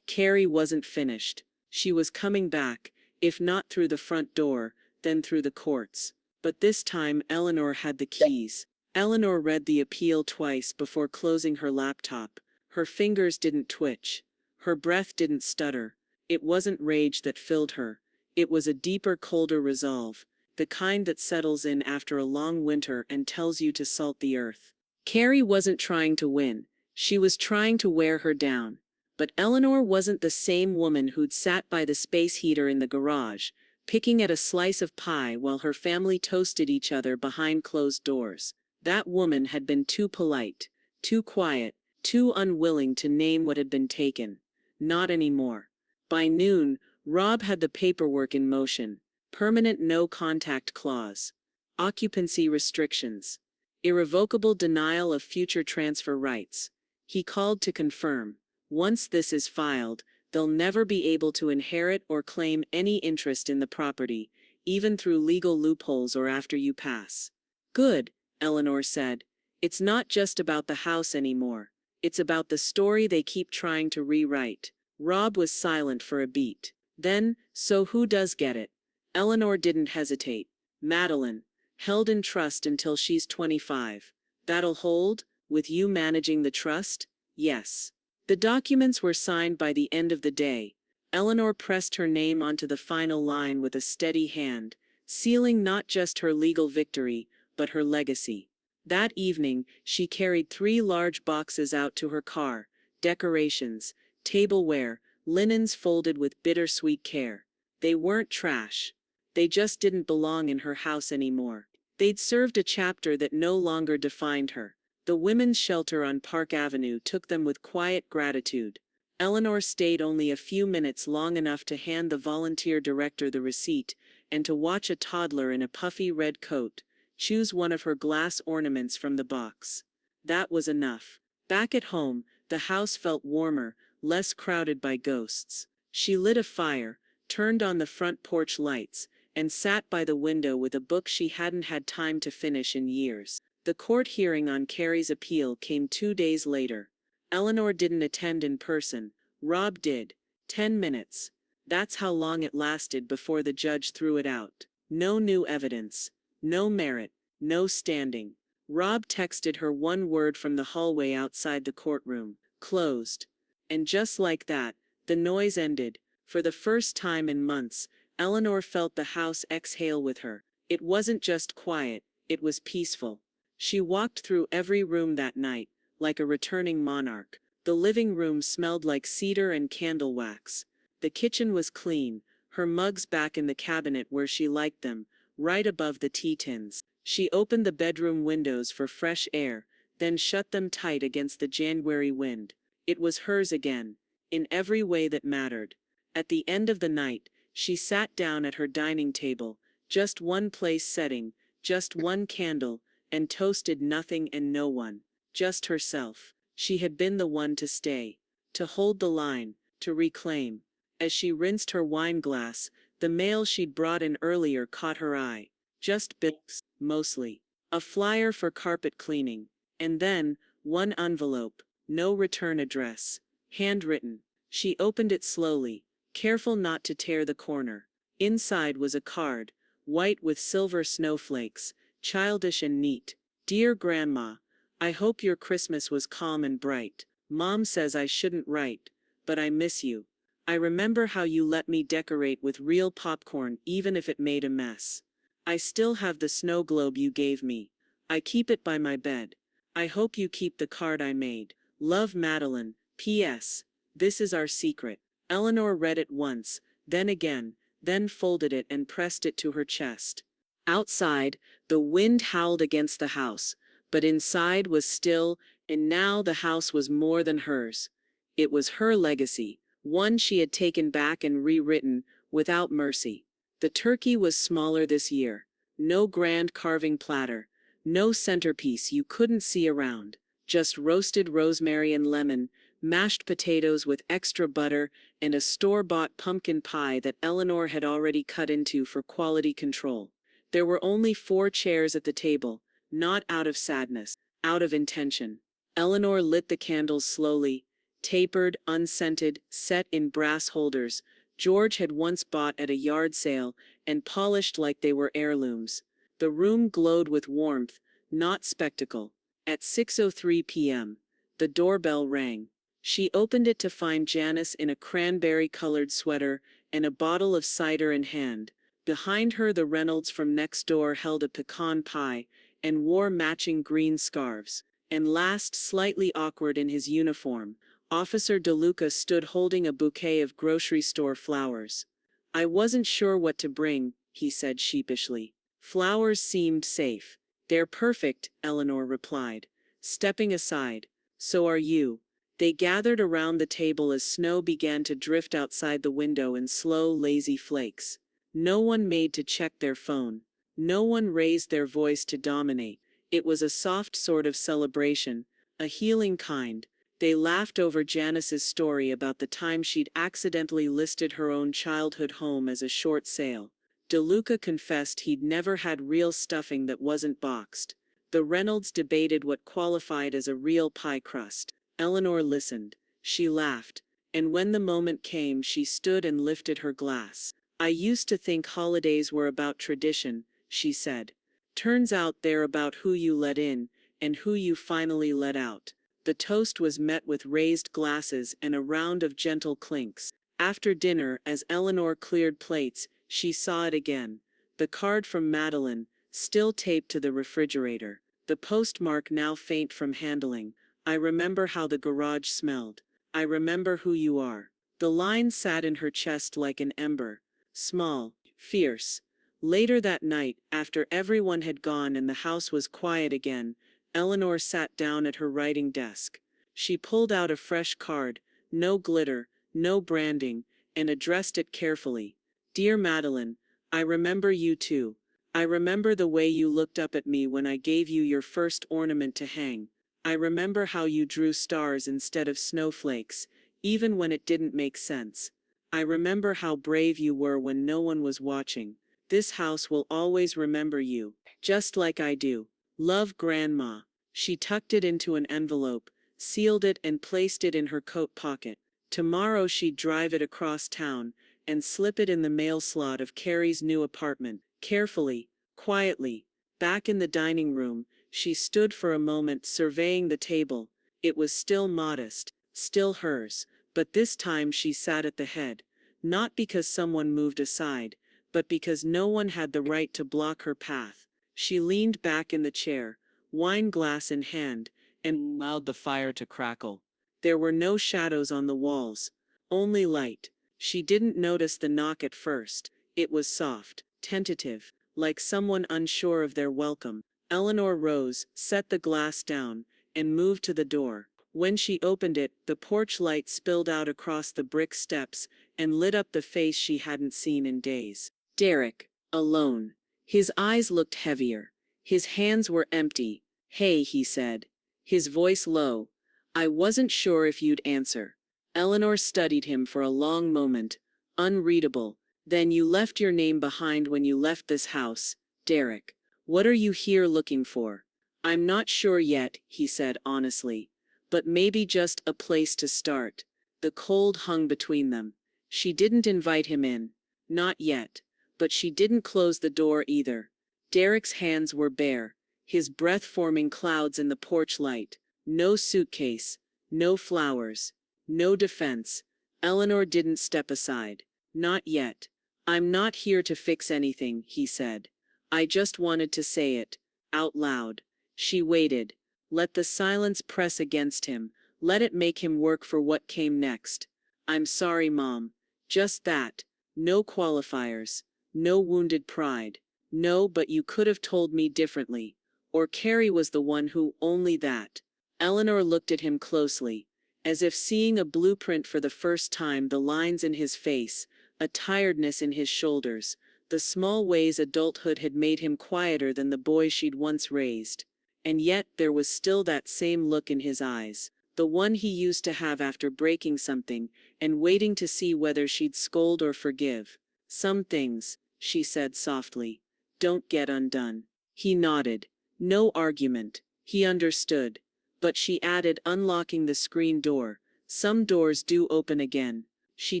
Carrie wasn't finished. She was coming back, if not through the front door, then through the courts. But this time Eleanor had the keys. Eleanor read the appeal twice before closing her laptop. Her fingers didn't twitch. Her breath didn't stutter. It wasn't rage that filled her. It was a deeper, colder resolve, the kind that settles in after a long winter and tells you to salt the earth. Carrie wasn't trying to win. She was trying to wear her down. But Eleanor wasn't the same woman who'd sat by the space heater in the garage, picking at a slice of pie while her family toasted each other behind closed doors. That woman had been too polite, too quiet, too unwilling to name what had been taken. Not anymore. By noon, Rob had the paperwork in motion. Permanent no-contact clause. Occupancy restrictions. Irrevocable denial of future transfer rights. He called to confirm. Once this is filed, they'll never be able to inherit or claim any interest in the property, even through legal loopholes or after you pass. Good, Eleanor said. It's not just about the house anymore. It's about the story they keep trying to rewrite. Rob was silent for a beat. Then, so who does get it? Eleanor didn't hesitate. Madeline, held in trust until she's 25. That'll hold, with you managing the trust? Yes. The documents were signed by the end of the day. Eleanor pressed her name onto the final line with a steady hand, sealing not just her legal victory, but her legacy. That evening, she carried 3 large boxes out to her car, decorations, tableware, linens folded with bittersweet care. They weren't trash. They just didn't belong in her house anymore. They'd served a chapter that no longer defined her. The women's shelter on Park Avenue took them with quiet gratitude. Eleanor stayed only a few minutes, long enough to hand the volunteer director the receipt, and to watch a toddler in a puffy red coat choose one of her glass ornaments from the box. That was enough. Back at home, the house felt warmer, less crowded by ghosts. She lit a fire, turned on the front porch lights, and sat by the window with a book she hadn't had time to finish in years. The court hearing on Carrie's appeal came 2 days later. Eleanor didn't attend in person. Rob did. 10 minutes. That's how long it lasted before the judge threw it out. No new evidence. No merit. No standing. Rob texted her one word from the hallway outside the courtroom. Closed. And just like that, the noise ended. For the first time in months, Eleanor felt the house exhale with her. It wasn't just quiet, it was peaceful. She walked through every room that night, like a returning monarch. The living room smelled like cedar and candle wax. The kitchen was clean, her mugs back in the cabinet where she liked them, right above the tea tins. She opened the bedroom windows for fresh air, then shut them tight against the January wind. It was hers again, in every way that mattered. At the end of the night, she sat down at her dining table, just one place setting, just one candle, and toasted nothing and no one. Just herself. She had been the one to stay, to hold the line, to reclaim. As she rinsed her wine glass, the mail she'd brought in earlier caught her eye. Just bills, mostly. A flyer for carpet cleaning. And then, one envelope, no return address. Handwritten. She opened it slowly, careful not to tear the corner. Inside was a card, white with silver snowflakes, childish and neat. Dear Grandma, I hope your Christmas was calm and bright. Mom says I shouldn't write, but I miss you. I remember how you let me decorate with real popcorn even if it made a mess. I still have the snow globe you gave me. I keep it by my bed. I hope you keep the card I made. Love, Madeline. P.S. This is our secret. Eleanor read it once, then again, then folded it and pressed it to her chest. Outside, the wind howled against the house, but inside was still, and now the house was more than hers. It was her legacy, one she had taken back and rewritten, without mercy. The turkey was smaller this year. No grand carving platter. No centerpiece you couldn't see around. Just roasted rosemary and lemon, mashed potatoes with extra butter, and a store-bought pumpkin pie that Eleanor had already cut into for quality control. There were only 4 chairs at the table, not out of sadness, out of intention. Eleanor lit the candles slowly, tapered, unscented, set in brass holders George had once bought at a yard sale and polished like they were heirlooms. The room glowed with warmth, not spectacle. At 6:03 p.m., the doorbell rang. She opened it to find Janice in a cranberry-colored sweater and a bottle of cider in hand. Behind her, the Reynolds from next door held a pecan pie and wore matching green scarves. And last, slightly awkward in his uniform, Officer DeLuca stood holding a bouquet of grocery store flowers. I wasn't sure what to bring, he said sheepishly. Flowers seemed safe. They're perfect, Eleanor replied, stepping aside. So are you. They gathered around the table as snow began to drift outside the window in slow, lazy flakes. No one made to check their phone. No one raised their voice to dominate. It was a soft sort of celebration, a healing kind. They laughed over Janice's story about the time she'd accidentally listed her own childhood home as a short sale. DeLuca confessed he'd never had real stuffing that wasn't boxed. The Reynolds debated what qualified as a real pie crust. Eleanor listened. She laughed. And when the moment came, she stood and lifted her glass. I used to think holidays were about tradition, she said. Turns out they're about who you let in, and who you finally let out. The toast was met with raised glasses and a round of gentle clinks. After dinner, as Eleanor cleared plates, she saw it again. The card from Madeline, still taped to the refrigerator. The postmark now faint from handling. I remember how the garage smelled. I remember who you are. The line sat in her chest like an ember. Small, fierce. Later that night, after everyone had gone and the house was quiet again, Eleanor sat down at her writing desk. She pulled out a fresh card, no glitter, no branding, and addressed it carefully. Dear Madeline, I remember you too. I remember the way you looked up at me when I gave you your first ornament to hang. I remember how you drew stars instead of snowflakes, even when it didn't make sense. I remember how brave you were when no one was watching. This house will always remember you, just like I do. Love, Grandma. She tucked it into an envelope, sealed it and placed it in her coat pocket. Tomorrow she'd drive it across town and slip it in the mail slot of Carrie's new apartment. Carefully, quietly, back in the dining room, she stood for a moment surveying the table. It was still modest, still hers, but this time she sat at the head. Not because someone moved aside, but because no one had the right to block her path. She leaned back in the chair, wine glass in hand, and allowed the fire to crackle. There were no shadows on the walls, only light. She didn't notice the knock at first. It was soft, tentative, like someone unsure of their welcome. Eleanor rose, set the glass down, and moved to the door. When she opened it, the porch light spilled out across the brick steps and lit up the face she hadn't seen in days. Derek, alone. His eyes looked heavier. His hands were empty. Hey, he said, his voice low. I wasn't sure if you'd answer. Eleanor studied him for a long moment, unreadable. Then you left your name behind when you left this house, Derek. What are you here looking for? I'm not sure yet, he said honestly. But maybe just a place to start. The cold hung between them. She didn't invite him in. Not yet. But she didn't close the door either. Derek's hands were bare. his breath forming clouds in the porch light. No suitcase, no flowers, no defense. Eleanor didn't step aside. Not yet. I'm not here to fix anything, he said. I just wanted to say it, out loud. She waited. Let the silence press against him. Let it make him work for what came next. I'm sorry, Mom. Just that. No qualifiers. No wounded pride. No, but you could have told me differently. Or Carrie was the one who, only that. Eleanor looked at him closely, as if seeing a blueprint for the first time, the lines in his face, a tiredness in his shoulders, the small ways adulthood had made him quieter than the boy she'd once raised. And yet there was still that same look in his eyes, the one he used to have after breaking something, and waiting to see whether she'd scold or forgive. Some things, she said softly, don't get undone. He nodded. No argument. He understood. But she added, unlocking the screen door, some doors do open again. She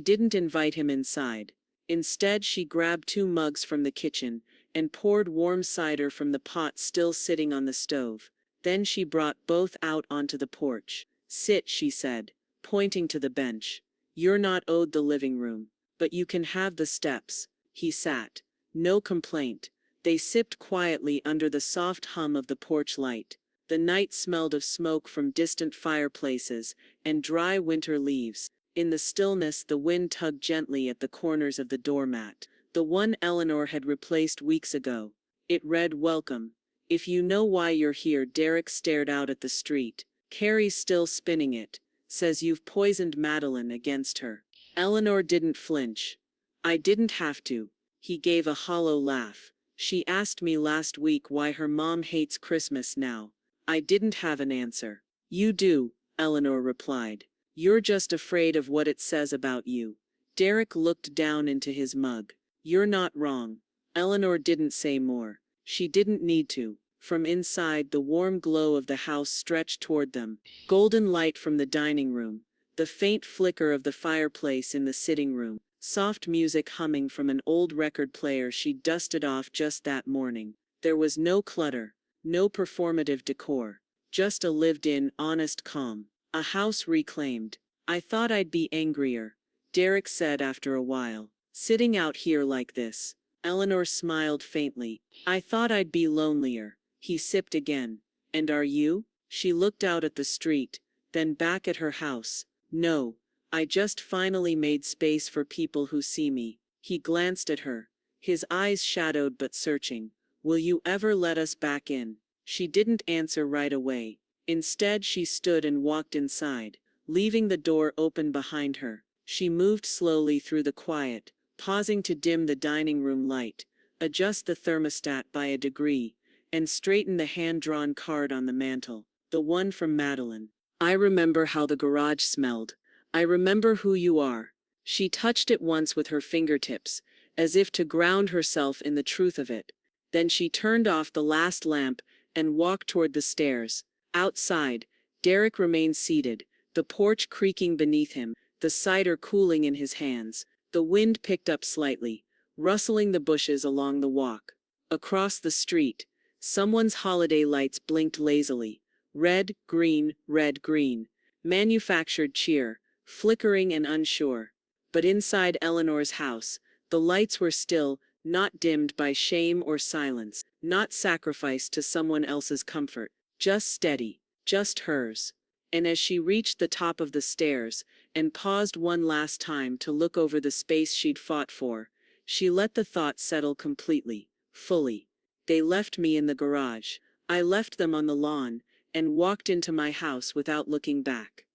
didn't invite him inside. Instead, she grabbed 2 mugs from the kitchen and poured warm cider from the pot still sitting on the stove. Then she brought both out onto the porch. Sit, she said, pointing to the bench. You're not owed the living room, but you can have the steps. He sat. No complaint. They sipped quietly under the soft hum of the porch light. The night smelled of smoke from distant fireplaces and dry winter leaves. In the stillness, the wind tugged gently at the corners of the doormat, the one Eleanor had replaced weeks ago. It read, "Welcome. If you know why you're here." Derek stared out at the street. "Carrie's still spinning it. Says you've poisoned Madeline against her." Eleanor didn't flinch. "I didn't have to." He gave a hollow laugh. "She asked me last week why her mom hates Christmas now. I didn't have an answer." "You do," Eleanor replied. "You're just afraid of what it says about you." Derek looked down into his mug. "You're not wrong." Eleanor didn't say more. She didn't need to. From inside, the warm glow of the house stretched toward them. Golden light from the dining room. The faint flicker of the fireplace in the sitting room. Soft music humming from an old record player she'd dusted off just that morning. There was no clutter. No performative decor. Just a lived-in, honest calm. A house reclaimed. "I thought I'd be angrier," Derek said after a while. "Sitting out here like this." Eleanor smiled faintly. "I thought I'd be lonelier." He sipped again. "And are you?" She looked out at the street, then back at her house. "No. I just finally made space for people who see me." He glanced at her, his eyes shadowed but searching. "Will you ever let us back in?" She didn't answer right away. Instead, she stood and walked inside, leaving the door open behind her. She moved slowly through the quiet, pausing to dim the dining room light, adjust the thermostat by a degree, and straighten the hand-drawn card on the mantel, the one from Madeline. "I remember how the garage smelled. I remember who you are." She touched it once with her fingertips, as if to ground herself in the truth of it. Then she turned off the last lamp and walked toward the stairs. Outside, Derek remained seated, the porch creaking beneath him, the cider cooling in his hands. The wind picked up slightly, rustling the bushes along the walk. Across the street, someone's holiday lights blinked lazily. Red, green, red, green. Manufactured cheer, flickering and unsure. But inside Eleanor's house, the lights were still, not dimmed by shame or silence, not sacrificed to someone else's comfort. Just steady, just hers. And as she reached the top of the stairs, and paused one last time to look over the space she'd fought for, she let the thought settle completely, fully. "They left me in the garage. I left them on the lawn, and walked into my house without looking back."